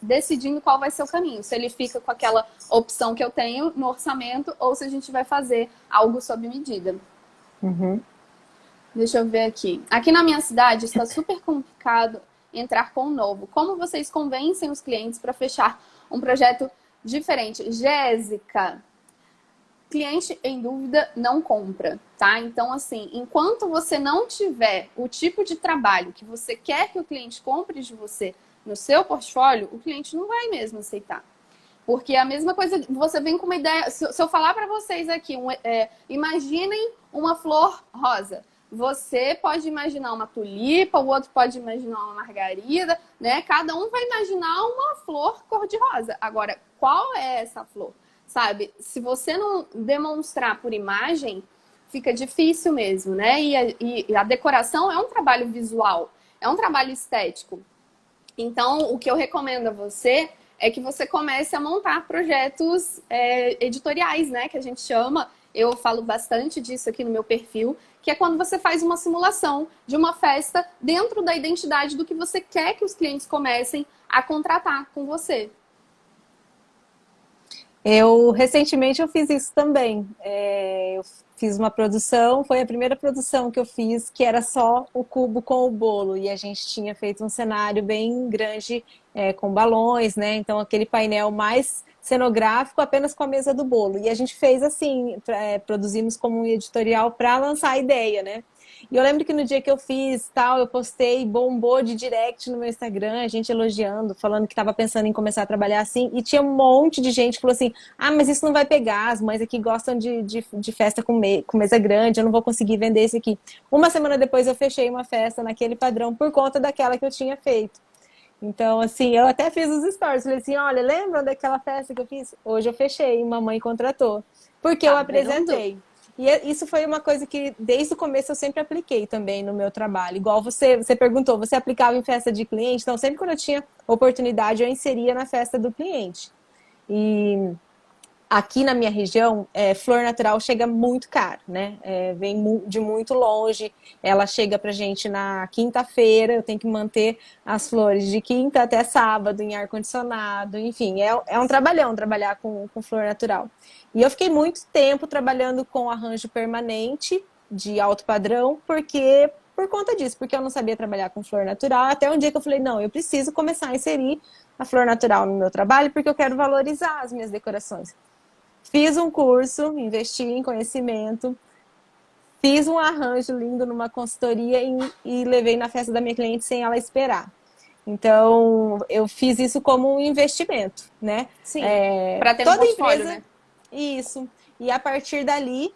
decidindo qual vai ser o caminho. Se ele fica com aquela opção que eu tenho no orçamento ou se a gente vai fazer algo sob medida. Deixa eu ver aqui. Aqui na minha cidade está super complicado entrar com o novo. Como vocês convencem os clientes para fechar um projeto diferente? Jéssica, cliente em dúvida não compra, tá? Então, assim, enquanto você não tiver o tipo de trabalho que você quer que o cliente compre de você no seu portfólio, o cliente não vai mesmo aceitar. Porque é a mesma coisa, você vem com uma ideia. Se eu falar para vocês aqui, imaginem uma flor rosa. Você pode imaginar uma tulipa, o outro pode imaginar uma margarida, né? Cada um vai imaginar uma flor cor-de-rosa. Agora, qual é essa flor? Sabe? Se você não demonstrar por imagem, fica difícil mesmo, né? E a decoração é um trabalho visual, é um trabalho estético. Então, o que eu recomendo a você é que você comece a montar projetos editoriais, né? Que a gente chama, eu falo bastante disso aqui no meu perfil, que é quando você faz uma simulação de uma festa dentro da identidade do que você quer que os clientes comecem a contratar com você. Recentemente eu fiz isso também. Eu fiz uma produção, foi a primeira produção que eu fiz, que era só o cubo com o bolo. E a gente tinha feito um cenário bem grande, com balões, né? Então aquele painel mais cenográfico, apenas com a mesa do bolo. E a gente fez assim, produzimos como um editorial para lançar a ideia, né? E eu lembro que no dia que eu fiz tal, eu postei, bombou de direct no meu Instagram, a gente elogiando, falando que estava pensando em começar a trabalhar assim, e tinha um monte de gente que falou assim, ah, mas isso não vai pegar, as mães aqui gostam de festa com mesa grande, eu não vou conseguir vender esse aqui. Uma semana depois eu fechei uma festa naquele padrão por conta daquela que eu tinha feito. Então, assim, eu até fiz os stories, falei assim, olha, lembram daquela festa que eu fiz? Hoje eu fechei, mamãe contratou, porque eu apresentei. E isso foi uma coisa que, desde o começo, eu sempre apliquei também no meu trabalho. Igual você perguntou, você aplicava em festa de cliente? Então, sempre quando eu tinha oportunidade, eu inseria na festa do cliente. E aqui na minha região, flor natural chega muito caro, né? Vem de muito longe, ela chega pra gente na quinta-feira, eu tenho que manter as flores de quinta até sábado em ar-condicionado, enfim, é um trabalhão trabalhar com flor natural. E eu fiquei muito tempo trabalhando com arranjo permanente de alto padrão, por conta disso, porque eu não sabia trabalhar com flor natural, até um dia que eu falei, não, eu preciso começar a inserir a flor natural no meu trabalho, porque eu quero valorizar as minhas decorações. Fiz um curso, investi em conhecimento, fiz um arranjo lindo numa consultoria e levei na festa da minha cliente sem ela esperar. Então, eu fiz isso como um investimento, né? Sim, para ter um portfólio, né? Isso. E a partir dali,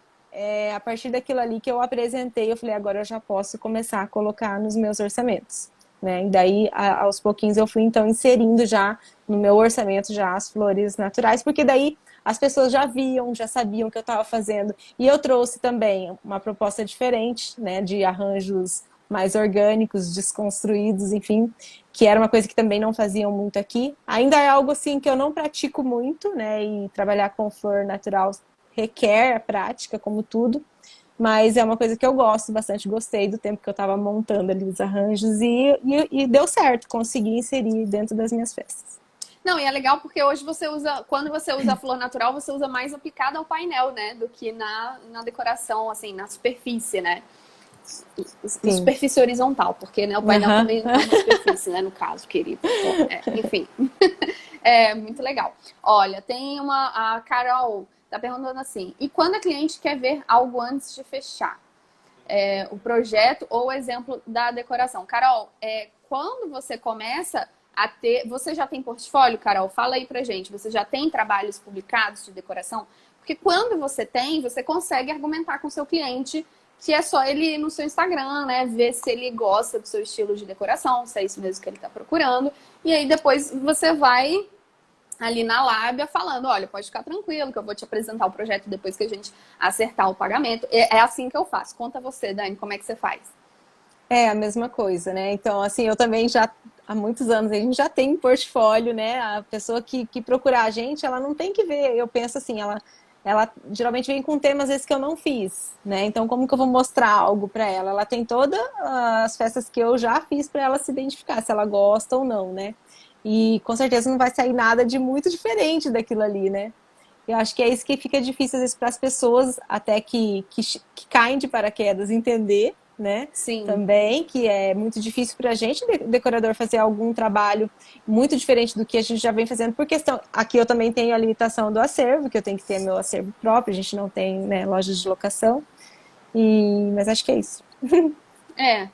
a partir daquilo ali que eu apresentei, eu falei, agora eu já posso começar a colocar nos meus orçamentos. Né? E daí, aos pouquinhos, eu fui, então, inserindo já no meu orçamento já as flores naturais, porque daí as pessoas já viam, já sabiam o que eu estava fazendo. E eu trouxe também uma proposta diferente, né, de arranjos mais orgânicos, desconstruídos, enfim, que era uma coisa que também não faziam muito aqui. Ainda é algo assim que eu não pratico muito, né, e trabalhar com flor natural requer a prática, como tudo, mas é uma coisa que eu gosto bastante, gostei do tempo que eu estava montando ali os arranjos e deu certo, consegui inserir dentro das minhas festas. Não, e é legal porque hoje você usa, quando você usa a flor natural, você usa mais aplicada ao painel, né? Do que na decoração, assim, na superfície, né? Superfície horizontal, porque né, o painel também não é uma superfície, né? No caso, querido. Então, enfim. É muito legal. Olha, tem a Carol tá perguntando assim, e quando a cliente quer ver algo antes de fechar? O projeto ou o exemplo da decoração. Carol, quando você começa a ter... Você já tem portfólio, Carol? Fala aí pra gente. Você já tem trabalhos publicados de decoração? Porque quando você tem, você consegue argumentar com o seu cliente que é só ele ir no seu Instagram, né? Ver se ele gosta do seu estilo de decoração, se é isso mesmo que ele tá procurando. E aí depois você vai ali na lábia falando, olha, pode ficar tranquilo que eu vou te apresentar o projeto depois que a gente acertar o pagamento. É assim que eu faço. Conta você, Dani, como é que você faz? É a mesma coisa, né? Então, assim, eu também já, há muitos anos, a gente já tem um portfólio, né? A pessoa que procurar a gente, ela não tem que ver. Eu penso assim, ela geralmente vem com temas, às vezes, que eu não fiz, né? Então, como que eu vou mostrar algo para ela? Ela tem todas as festas que eu já fiz para ela se identificar, se ela gosta ou não, né? E com certeza não vai sair nada de muito diferente daquilo ali, né? Eu acho que é isso que fica difícil, às vezes, para as pessoas, até que caem de paraquedas, entender, né? Sim. Também, que é muito difícil para a gente, decorador, fazer algum trabalho muito diferente do que a gente já vem fazendo, por questão. Aqui eu também tenho a limitação do acervo, que eu tenho que ter meu acervo próprio, a gente não tem, né, lojas de locação. Mas acho que é isso. É,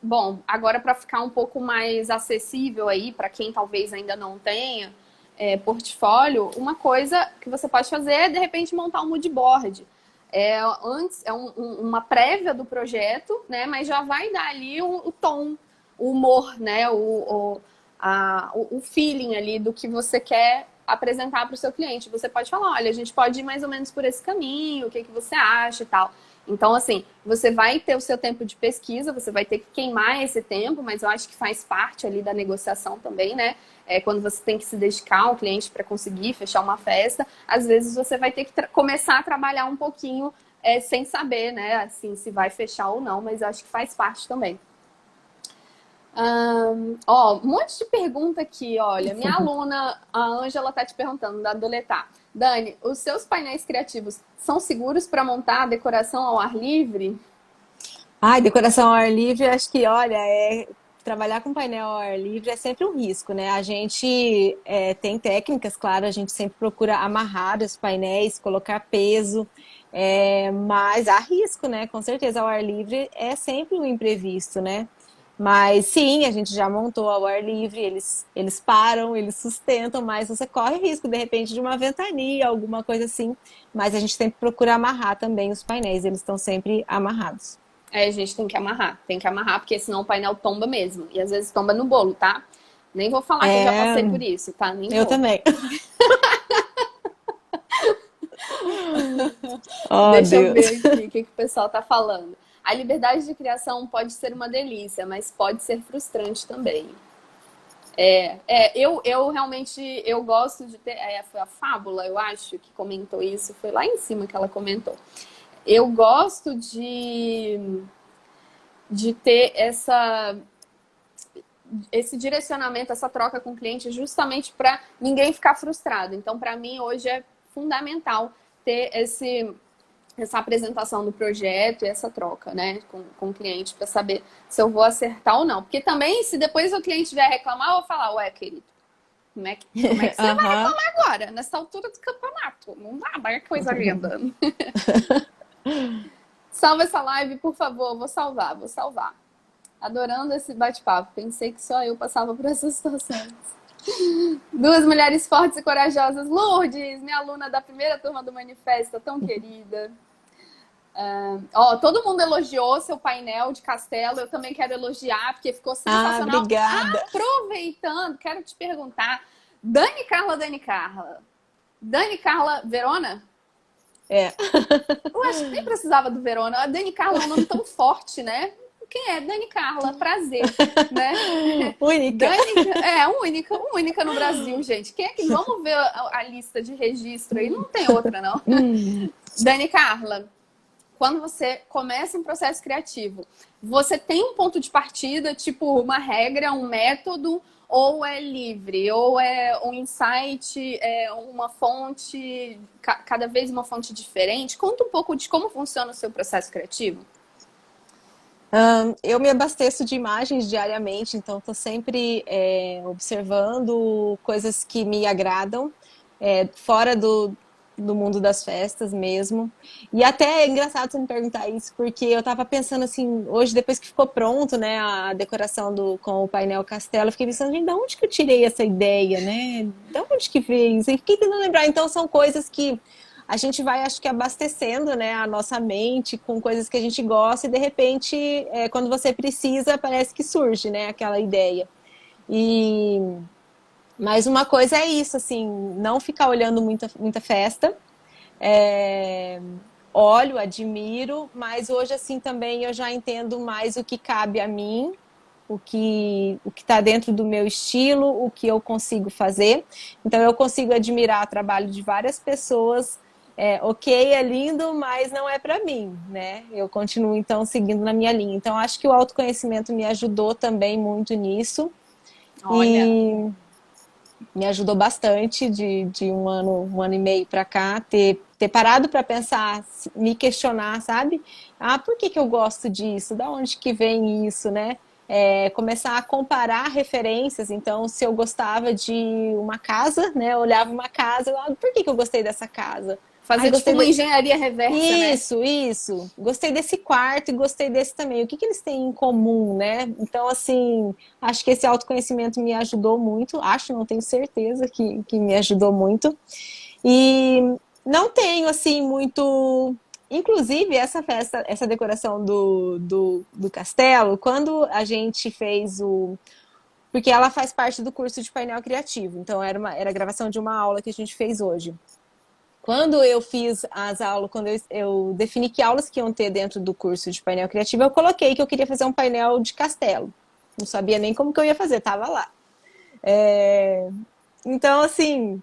bom, agora para ficar um pouco mais acessível aí para quem talvez ainda não tenha portfólio, uma coisa que você pode fazer é de repente montar um mood board. Antes uma prévia do projeto, né? Mas já vai dar ali o tom, o humor, né? O feeling ali do que você quer apresentar para o seu cliente. Você pode falar, olha, a gente pode ir mais ou menos por esse caminho, o que você acha e tal. Então, assim, você vai ter o seu tempo de pesquisa, você vai ter que queimar esse tempo, mas eu acho que faz parte ali da negociação também, né? Quando você tem que se dedicar ao cliente para conseguir fechar uma festa, às vezes você vai ter que começar a trabalhar um pouquinho sem saber, né? Assim, se vai fechar ou não, mas eu acho que faz parte também. Um monte de pergunta aqui, olha. Minha aluna, a Ângela, tá te perguntando, da Doletar. Dani, os seus painéis criativos são seguros para montar a decoração ao ar livre? Decoração ao ar livre, acho que, olha, trabalhar com painel ao ar livre é sempre um risco, né? A gente tem técnicas, claro, a gente sempre procura amarrar os painéis, colocar peso, mas há risco, né? Com certeza, ao ar livre é sempre um imprevisto, né? Mas sim, a gente já montou ao ar livre, eles param, eles sustentam, mas você corre risco, de repente, de uma ventania, alguma coisa assim. Mas a gente sempre procura amarrar também os painéis, eles estão sempre amarrados. A gente tem que amarrar, porque senão o painel tomba mesmo. E às vezes tomba no bolo, tá? Nem vou falar que eu já passei por isso, tá? Nem eu vou. também. Oh, Deixa eu Deus. ver aqui o que o pessoal tá falando. A liberdade de criação pode ser uma delícia, mas pode ser frustrante também. Eu realmente eu gosto de ter. Foi a Fábula, eu acho, que comentou isso. Foi lá em cima que ela comentou. Eu gosto de ter esse direcionamento, essa troca com o cliente, justamente para ninguém ficar frustrado. Então, para mim, hoje é fundamental ter essa apresentação do projeto e essa troca, né, com o cliente, para saber se eu vou acertar ou não. Porque também, se depois o cliente vier reclamar, eu vou falar, ué, querido, como é que você vai reclamar agora, nessa altura do campeonato? Não dá, é coisa linda. Salva essa live, por favor. Vou salvar. Adorando esse bate-papo. Pensei que só eu passava por essas situações. Duas mulheres fortes e corajosas. Lourdes, minha aluna da primeira turma do Manifesta, tão querida. Todo mundo elogiou seu painel de castelo. Eu também quero elogiar, porque ficou sensacional. Obrigada. Aproveitando, quero te perguntar. Dani Carla Verona? Eu acho que nem precisava do Verona. A Dani Carla é um nome tão forte, né? Quem é? Dani Carla, prazer, né? Única. Única no Brasil, gente. Quem é que... Vamos ver a lista de registro aí. Não tem outra, não. Dani Carla, quando você começa um processo criativo, você tem um ponto de partida, tipo uma regra, um método, ou é livre, ou é um insight, uma fonte, cada vez uma fonte diferente? Conta um pouco de como funciona o seu processo criativo. Eu me abasteço de imagens diariamente, então estou sempre observando coisas que me agradam, fora do mundo das festas mesmo. E até é engraçado você me perguntar isso, porque eu estava pensando assim, hoje depois que ficou pronto, né, a decoração com o painel castelo, eu fiquei pensando, gente, de onde que eu tirei essa ideia, né? De onde que veio isso? E fiquei tentando lembrar. Então são coisas que a gente vai, acho que, abastecendo, né, a nossa mente com coisas que a gente gosta e, de repente, quando você precisa, parece que surge, né, aquela ideia. Mas uma coisa é isso, assim, não ficar olhando muita festa. Olho, admiro, mas hoje, assim, também eu já entendo mais o que cabe a mim, o que está dentro do meu estilo, o que eu consigo fazer. Então, eu consigo admirar o trabalho de várias pessoas. Ok, é lindo, mas não é para mim, né? Eu continuo, então, seguindo na minha linha. Então, acho que o autoconhecimento me ajudou também muito nisso. Olha. E me ajudou bastante de um ano e meio para cá, ter ter parado para pensar, me questionar, sabe? Ah, por que que eu gosto disso? Da onde que vem isso, né? Começar a comparar referências. Então, se eu gostava de uma casa, né? Eu olhava uma casa, por que que eu gostei dessa casa? Fazer tipo Gostei uma engenharia reversa, né? Isso. Gostei desse quarto e gostei desse também. O que que eles têm em comum, né? Então, assim, acho que esse autoconhecimento me ajudou muito. Acho, não tenho certeza que me ajudou muito. E não tenho, assim, muito. Inclusive, essa festa, essa decoração do castelo, quando a gente fez o. Porque ela faz parte do curso de painel criativo. Então, era a gravação de uma aula que a gente fez hoje. Quando eu fiz as aulas, quando eu defini que aulas que iam ter dentro do curso de painel criativo, eu coloquei que eu queria fazer um painel de castelo. Não sabia nem como que eu ia fazer, tava lá. Então, assim,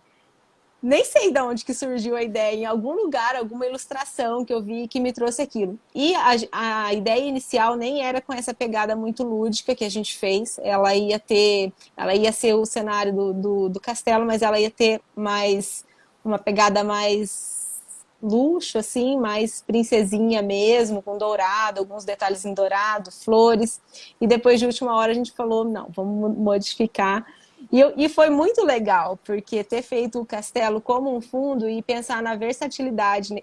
nem sei de onde que surgiu a ideia, em algum lugar, alguma ilustração que eu vi que me trouxe aquilo. E a ideia inicial nem era com essa pegada muito lúdica que a gente fez, ela ia ser o cenário do castelo, mas ela ia ter uma pegada mais luxo, assim, mais princesinha mesmo, com dourado, alguns detalhes em dourado, flores. E depois de última hora a gente falou, não, vamos modificar. E foi muito legal, porque ter feito o castelo como um fundo e pensar na versatilidade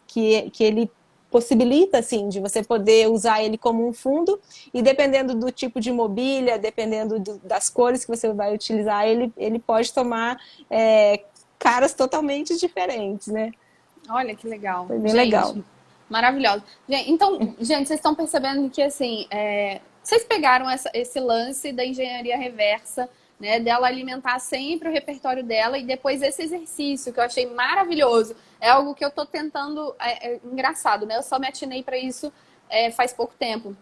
que ele possibilita, assim, de você poder usar ele como um fundo e dependendo do tipo de mobília, dependendo das cores que você vai utilizar, ele pode tomar caras totalmente diferentes, né? Olha que legal. Foi bem legal. Gente, maravilhoso. Gente, então, gente, vocês estão percebendo que, assim, vocês pegaram esse lance da engenharia reversa, né, dela alimentar sempre o repertório dela e depois esse exercício que eu achei maravilhoso. É algo que eu tô tentando, engraçado, né? Eu só me atinei para isso faz pouco tempo,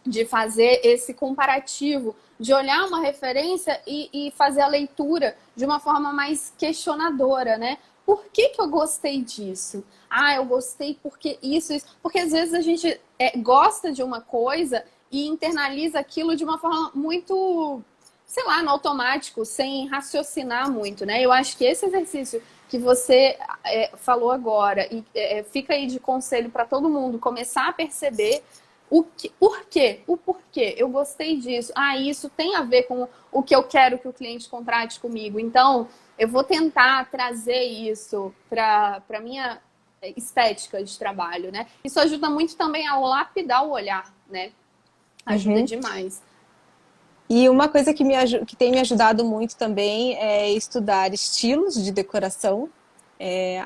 de fazer esse comparativo, de olhar uma referência e fazer a leitura de uma forma mais questionadora, né? Por que que eu gostei disso? Ah, eu gostei porque isso. Porque às vezes a gente gosta de uma coisa e internaliza aquilo de uma forma muito, sei lá, no automático, sem raciocinar muito, né? Eu acho que esse exercício que você falou agora e fica aí de conselho para todo mundo começar a perceber por quê? O porquê. Eu gostei disso. Ah, isso tem a ver com o que eu quero que o cliente contrate comigo. Então, eu vou tentar trazer isso para a minha estética de trabalho, né? Isso ajuda muito também a lapidar o olhar, né? Ajuda demais. E uma coisa que tem me ajudado muito também é estudar estilos de decoração.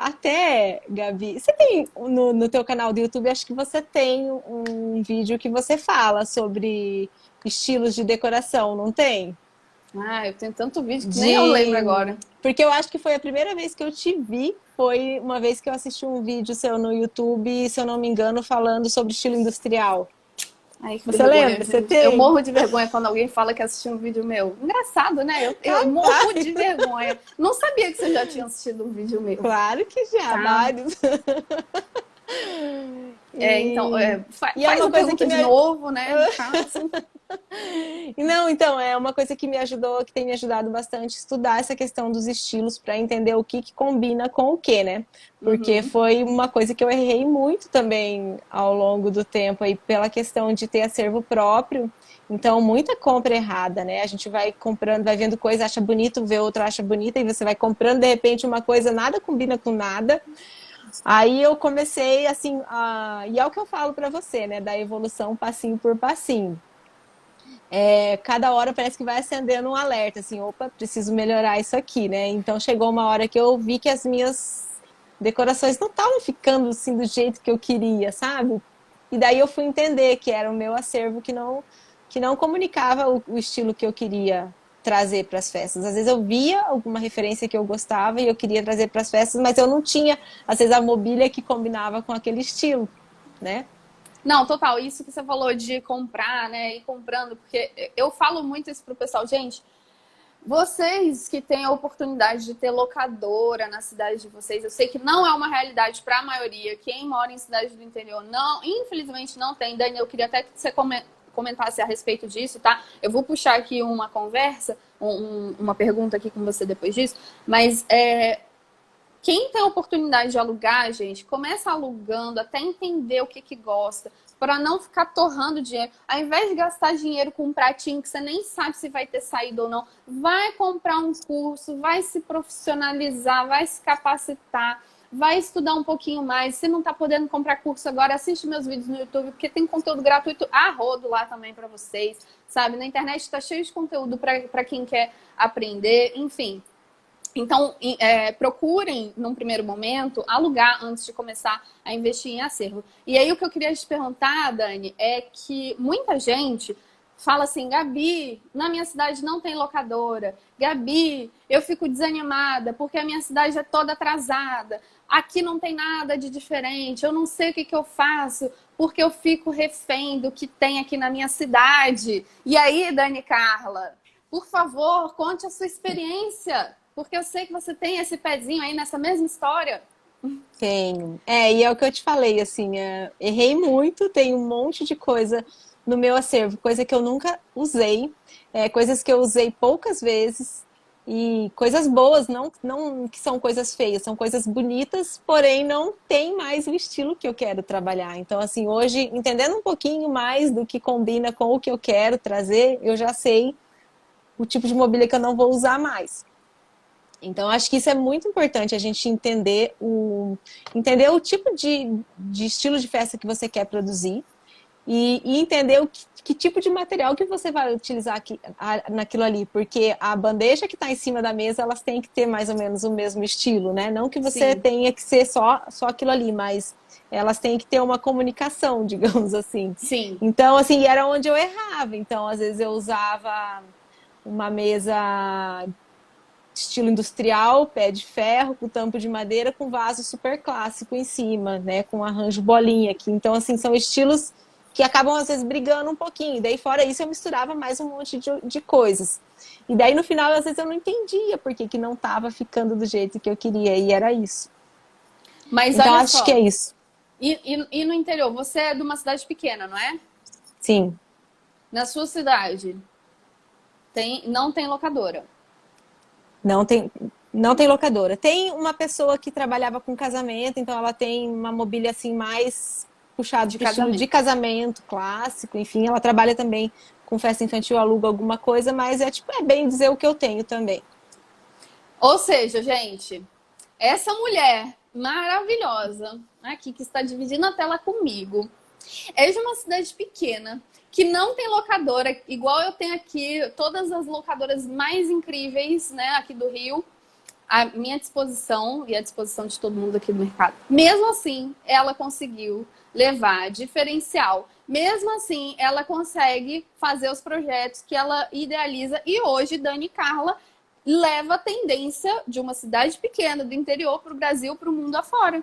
Até, Gabi, você tem no teu canal do YouTube, acho que você tem um vídeo que você fala sobre estilos de decoração, não tem? Ah, eu tenho tanto vídeo que nem eu lembro agora. Porque eu acho que foi a primeira vez que eu te vi, foi uma vez que eu assisti um vídeo seu no YouTube, se eu não me engano, falando sobre estilo industrial. Ai, que Você vergonha, lembra? Você gente. tem? Eu morro de vergonha quando alguém fala que assistiu um vídeo meu. Engraçado, né? Eu morro de vergonha. Não sabia que você já tinha assistido um vídeo meu. Claro que já, Tá. vários. Então, E faz uma a coisa pergunta que de novo, né? No caso. Não, então, é uma coisa que me ajudou, que tem me ajudado bastante estudar essa questão dos estilos para entender o que combina com o que, né? Porque foi uma coisa que eu errei muito também ao longo do tempo aí pela questão de ter acervo próprio. Então, muita compra errada, né? A gente vai comprando, vai vendo coisa, acha bonito, vê outra, acha bonita, e você vai comprando, de repente, uma coisa nada combina com nada. Aí eu comecei, assim, e é o que eu falo para você, né? Da evolução passinho por passinho. Cada hora parece que vai acendendo um alerta, assim, opa, preciso melhorar isso aqui, né? Então chegou uma hora que eu vi que as minhas decorações não estavam ficando assim do jeito que eu queria, sabe? E daí eu fui entender que era o meu acervo que não comunicava o estilo que eu queria trazer para as festas. Às vezes eu via alguma referência que eu gostava e eu queria trazer para as festas, mas eu não tinha, às vezes, a mobília que combinava com aquele estilo, né? Não, total. Isso que você falou de comprar, né? Ir comprando, porque eu falo muito isso pro pessoal. Gente, vocês que têm a oportunidade de ter locadora na cidade de vocês, eu sei que não é uma realidade para a maioria. Quem mora em cidade do interior, não, infelizmente não tem. Dani, eu queria até que você comentasse a respeito disso, tá? Eu vou puxar aqui uma conversa, uma pergunta aqui com você depois disso, mas Quem tem a oportunidade de alugar, gente, começa alugando até entender o que gosta, para não ficar torrando dinheiro. Ao invés de gastar dinheiro com um pratinho que você nem sabe se vai ter saído ou não, vai comprar um curso, vai se profissionalizar, vai se capacitar, vai estudar um pouquinho mais. Se não está podendo comprar curso agora, assiste meus vídeos no YouTube, porque tem conteúdo gratuito a rodo lá também para vocês, sabe? Na internet está cheio de conteúdo para quem quer aprender, enfim. Então, procurem, num primeiro momento, alugar antes de começar a investir em acervo. E aí, o que eu queria te perguntar, Dani, é que muita gente fala assim, Gabi, na minha cidade não tem locadora. Gabi, eu fico desanimada porque a minha cidade é toda atrasada. Aqui não tem nada de diferente. Eu não sei o que eu faço porque eu fico refém do que tem aqui na minha cidade. E aí, Dani Carla, por favor, conte a sua experiência. Porque eu sei que você tem esse pezinho aí nessa mesma história. Tenho. E é o que eu te falei, assim, errei muito, tem um monte de coisa no meu acervo, coisa que eu nunca usei, coisas que eu usei poucas vezes, e coisas boas, não que são coisas feias, são coisas bonitas, porém não tem mais o estilo que eu quero trabalhar. Então, assim, hoje, entendendo um pouquinho mais do que combina com o que eu quero trazer, eu já sei o tipo de mobília que eu não vou usar mais. Então, acho que isso é muito importante, a gente entender o tipo de estilo de festa que você quer produzir e entender que tipo de material que você vai utilizar naquilo ali. Porque a bandeja que está em cima da mesa, elas têm que ter mais ou menos o mesmo estilo, né? Não que você tenha que ser só aquilo ali, mas elas têm que ter uma comunicação, digamos assim. Sim. Então, assim, era onde eu errava. Então, às vezes eu usava uma mesa estilo industrial, pé de ferro, com tampo de madeira, com vaso super clássico em cima, né? Com arranjo bolinha aqui. Então, assim, são estilos que acabam, às vezes, brigando um pouquinho. E daí, fora isso, eu misturava mais um monte de coisas. E daí, no final, às vezes, eu não entendia por que não estava ficando do jeito que eu queria. E era isso. Mas então, olha acho só, que é isso. E no interior? Você é de uma cidade pequena, não é? Sim. Na sua cidade, não tem locadora? Não tem locadora. Tem uma pessoa que trabalhava com casamento, então ela tem uma mobília assim mais puxada para o estilo de casamento clássico. Enfim, ela trabalha também com festa infantil, aluga alguma coisa, mas é bem dizer o que eu tenho também. Ou seja, gente, essa mulher maravilhosa aqui que está dividindo a tela comigo é de uma cidade pequena que não tem locadora, igual eu tenho aqui, todas as locadoras mais incríveis, né, aqui do Rio, à minha disposição e à disposição de todo mundo aqui do mercado. Mesmo assim, ela conseguiu levar diferencial. Mesmo assim, ela consegue fazer os projetos que ela idealiza. E hoje, Dani Carla leva a tendência de uma cidade pequena do interior para o Brasil, para o mundo afora.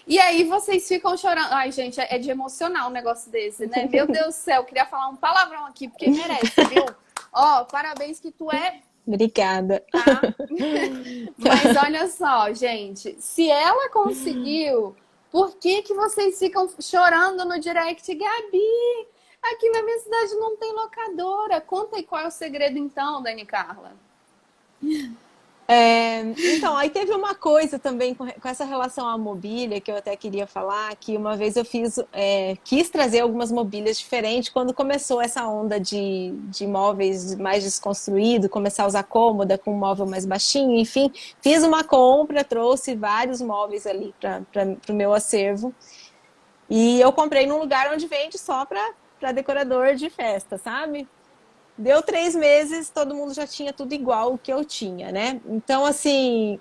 E aí vocês ficam chorando. Ai, gente, é de emocionar um negócio desse, né? Meu Deus do céu, eu queria falar um palavrão aqui, porque merece, viu? Ó, parabéns que tu é... Obrigada. Tá? Mas olha só, gente, se ela conseguiu, por que vocês ficam chorando no direct? Gabi, aqui na minha cidade não tem locadora. Conta aí qual é o segredo então, Dani Carla. Então, aí teve uma coisa também com essa relação à mobília que eu até queria falar, que uma vez eu quis trazer algumas mobílias diferentes quando começou essa onda de móveis mais desconstruído, começar a usar cômoda com um móvel mais baixinho, enfim, fiz uma compra, trouxe vários móveis ali para o meu acervo e eu comprei num lugar onde vende só para decorador de festa, sabe? Deu 3 meses, todo mundo já tinha tudo igual o que eu tinha, né? Então, assim,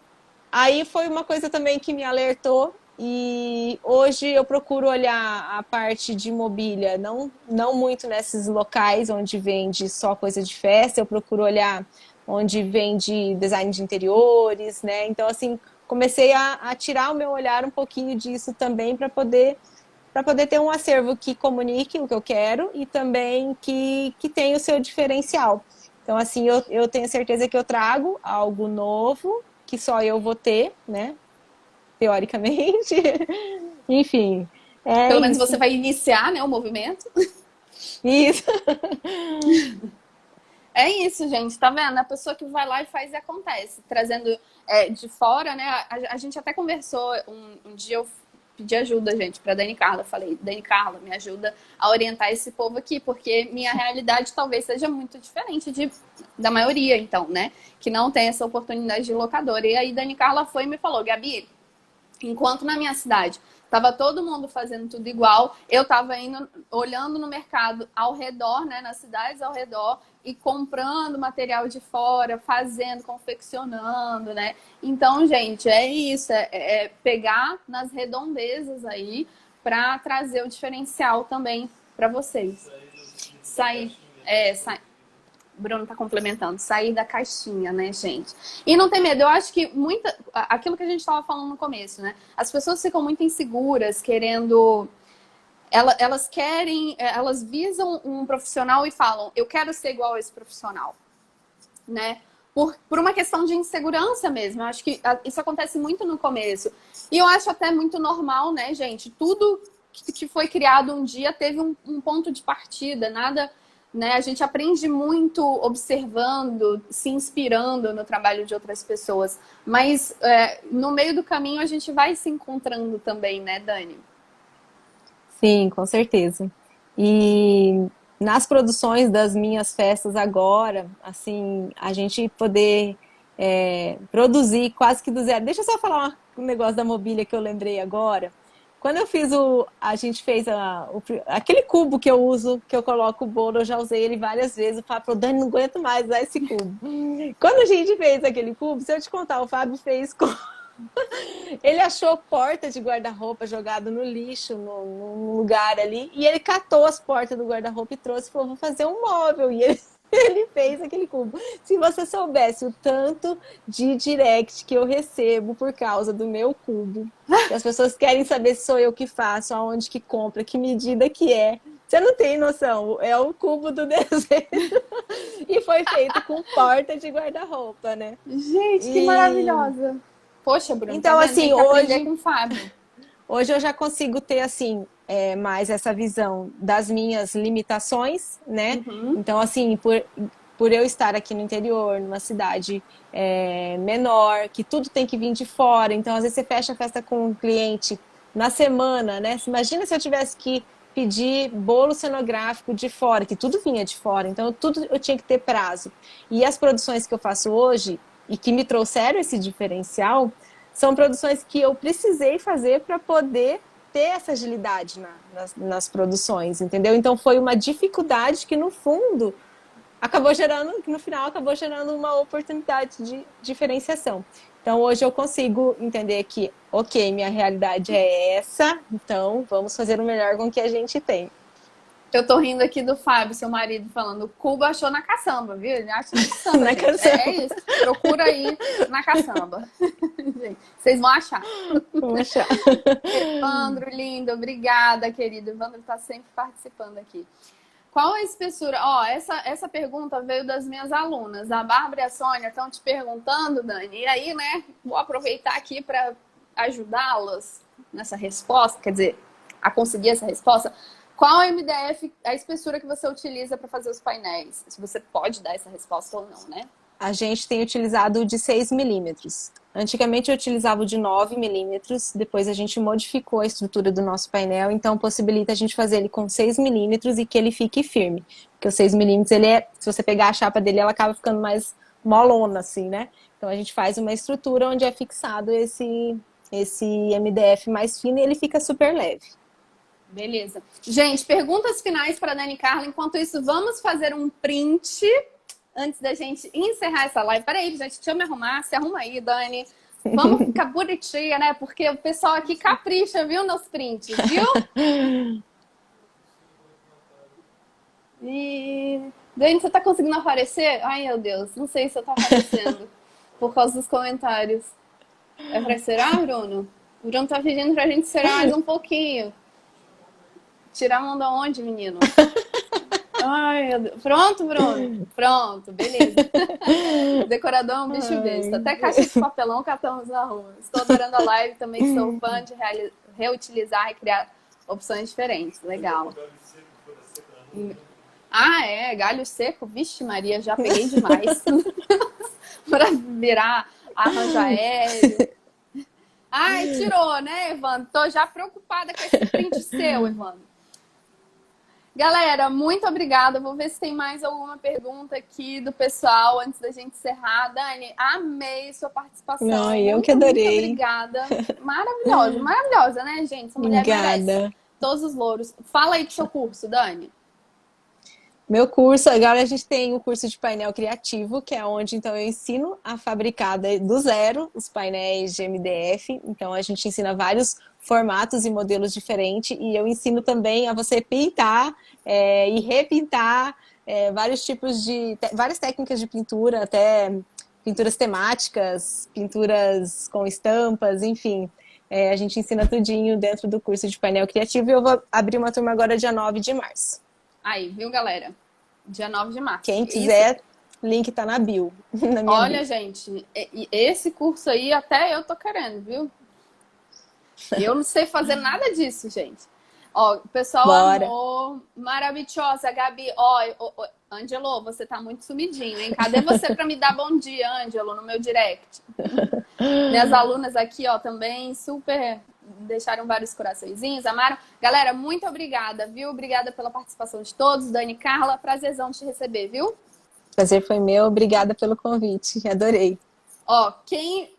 aí foi uma coisa também que me alertou e hoje eu procuro olhar a parte de mobília, não muito nesses locais onde vende só coisa de festa, eu procuro olhar onde vende design de interiores, né? Então, assim, comecei a tirar o meu olhar um pouquinho disso também para poder ter um acervo que comunique o que eu quero e também que tenha o seu diferencial. Então, assim, eu tenho certeza que eu trago algo novo, que só eu vou ter, né? Teoricamente. Enfim. Pelo menos você vai iniciar, né, o movimento. Isso. É isso, gente, tá vendo? A pessoa que vai lá e faz e acontece, trazendo de fora, né? A gente até conversou, um dia eu pedi ajuda, gente, pra Dani Carla. Falei, Dani Carla, me ajuda a orientar esse povo aqui, porque minha realidade talvez seja muito diferente da maioria, então, né? Que não tem essa oportunidade de locadora. E aí Dani Carla foi e me falou, Gabi, enquanto na minha cidade tava todo mundo fazendo tudo igual, eu tava indo, olhando no mercado ao redor, né, nas cidades ao redor, e comprando material de fora, fazendo, confeccionando, né? Então, gente, é isso, é pegar nas redondezas aí para trazer o diferencial também para vocês. Sair, sair. Bruno está complementando, sair da caixinha, né, gente? E não tem medo, eu acho que aquilo que a gente estava falando no começo, né? As pessoas ficam muito inseguras, querendo. Elas querem, elas visam um profissional e falam, eu quero ser igual a esse profissional, né? Por uma questão de insegurança mesmo. Eu acho que isso acontece muito no começo. E eu acho até muito normal, né, gente? Tudo que foi criado um dia teve um ponto de partida, nada. Né? A gente aprende muito observando, se inspirando no trabalho de outras pessoas. Mas no meio do caminho a gente vai se encontrando também, né, Dani? Sim, com certeza. E nas produções das minhas festas agora, assim, a gente poder produzir quase que do zero. Deixa eu só falar um negócio da mobília que eu lembrei agora. Quando eu fiz a gente fez aquele cubo que eu uso, que eu coloco o bolo, eu já usei ele várias vezes. O Fábio falou, Dani, não aguento mais usar esse cubo. Quando a gente fez aquele cubo, se eu te contar, o Fábio fez com ele achou porta de guarda-roupa jogado no lixo, num lugar ali, e ele catou as portas do guarda-roupa e trouxe e falou, vou fazer um móvel. E ele fez aquele cubo. Se você soubesse o tanto de direct que eu recebo por causa do meu cubo, que as pessoas querem saber se sou eu que faço, aonde que compra, que medida que é. Você não tem noção, é o cubo do desejo. E foi feito com porta de guarda-roupa, né? Gente, que E maravilhosa! Poxa, Bruno, tá então, vendo? Tem assim, que aprender com o Fábio. hoje eu já consigo ter, assim, mais essa visão das minhas limitações, né? Uhum. Então, assim, por eu estar aqui no interior, numa cidade menor, que tudo tem que vir de fora. Então, às vezes você fecha a festa com um cliente na semana, né? Imagina se eu tivesse que pedir bolo cenográfico de fora, que tudo vinha de fora. Então, tudo eu tinha que ter prazo. E as produções que eu faço hoje, e que me trouxeram esse diferencial, são produções que eu precisei fazer para poder ter essa agilidade nas produções, entendeu? Então foi uma dificuldade que no fundo acabou gerando, no final acabou gerando uma oportunidade de diferenciação. Então hoje eu consigo entender que, ok, minha realidade é essa, então vamos fazer o melhor com o que a gente tem. Eu tô rindo aqui do Fábio, seu marido, falando, o cubo achou na caçamba, viu? Ele acha na caçamba, Na gente. caçamba. É isso. Procura aí na caçamba. Vocês vão achar. Vamos achar. Evandro, lindo, obrigada, querido. Evandro tá sempre participando aqui. Qual a espessura? Ó, essa pergunta veio das minhas alunas. A Bárbara e a Sônia estão te perguntando, Dani. E aí, né, vou aproveitar aqui para ajudá-las nessa resposta, quer dizer, a conseguir essa resposta. Qual a MDF, a espessura que você utiliza para fazer os painéis? Se você pode dar essa resposta ou não, né? A gente tem utilizado o de 6 milímetros. Antigamente eu utilizava o de 9 milímetros, depois a gente modificou a estrutura do nosso painel, então possibilita a gente fazer ele com 6 milímetros e que ele fique firme. Porque o 6 milímetros, se você pegar a chapa dele, ela acaba ficando mais molona, assim, né? Então a gente faz uma estrutura onde é fixado esse MDF mais fino e ele fica super leve. Beleza. Gente, perguntas finais para Dani Carla. Enquanto isso, vamos fazer um print antes da gente encerrar essa live. Peraí, gente, deixa eu me arrumar. Se arruma aí, Dani. Vamos ficar bonitinha, né? Porque o pessoal aqui capricha, viu, nos prints, viu? E... Dani, você tá conseguindo aparecer? Ai, meu Deus, não sei se eu tô aparecendo por causa dos comentários. É pra será, Bruno? O Bruno tá pedindo pra gente ser mais um pouquinho. Tirar a mão da onde, menino? Ai, meu Deus. Pronto, Bruno? Pronto, beleza. Decorador é um bicho besta. Até caixa de papelão catamos na rua. Estou adorando a live, também sou fã de reutilizar e criar opções diferentes. Legal. Ah, é, galho seco. Vixe, Maria, já peguei demais. Pra virar arranjo aéreo. Ai, tirou, né, Evandro? Tô já preocupada com esse print seu, Evandro. Galera, muito obrigada. Vou ver se tem mais alguma pergunta aqui do pessoal antes da gente encerrar. Dani, amei sua participação. Não, eu que adorei. Muito obrigada. Maravilhosa, maravilhosa, né, gente? Essa mulher merece todos os louros. Fala aí do seu curso, Dani. Meu curso, agora a gente tem o curso de painel criativo, que é onde então eu ensino a fabricar do zero os painéis de MDF. Então a gente ensina vários formatos e modelos diferentes e eu ensino também a você pintar e repintar vários tipos de várias técnicas de pintura, até pinturas temáticas, pinturas com estampas, enfim. A gente ensina tudinho dentro do curso de painel criativo e eu vou abrir uma turma agora dia 9 de março. Aí, viu, galera? Dia 9 de março. Quem quiser, link tá na bio. Olha, gente, esse curso aí até eu tô querendo, viu? Eu não sei fazer nada disso, gente. Ó, o pessoal amou. Maravilhosa, Gabi. Ó, Ângelo, você tá muito sumidinho, hein? Cadê você pra me dar bom dia, Ângelo, no meu direct? Minhas alunas aqui, ó, também super deixaram vários coraçõezinhos, amaram. Galera, muito obrigada, viu? Obrigada pela participação de todos. Dani, Carla, prazerzão te receber, viu? Prazer foi meu. Obrigada pelo convite. Adorei. Ó, quem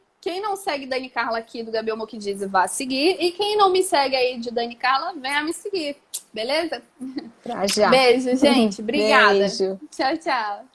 não segue Dani Carla aqui do Gabi Omo que diz, vá seguir. E quem não me segue aí de Dani Carla, venha me seguir. Beleza? Pra já. Beijo, gente. Obrigada. Beijo. Tchau, tchau.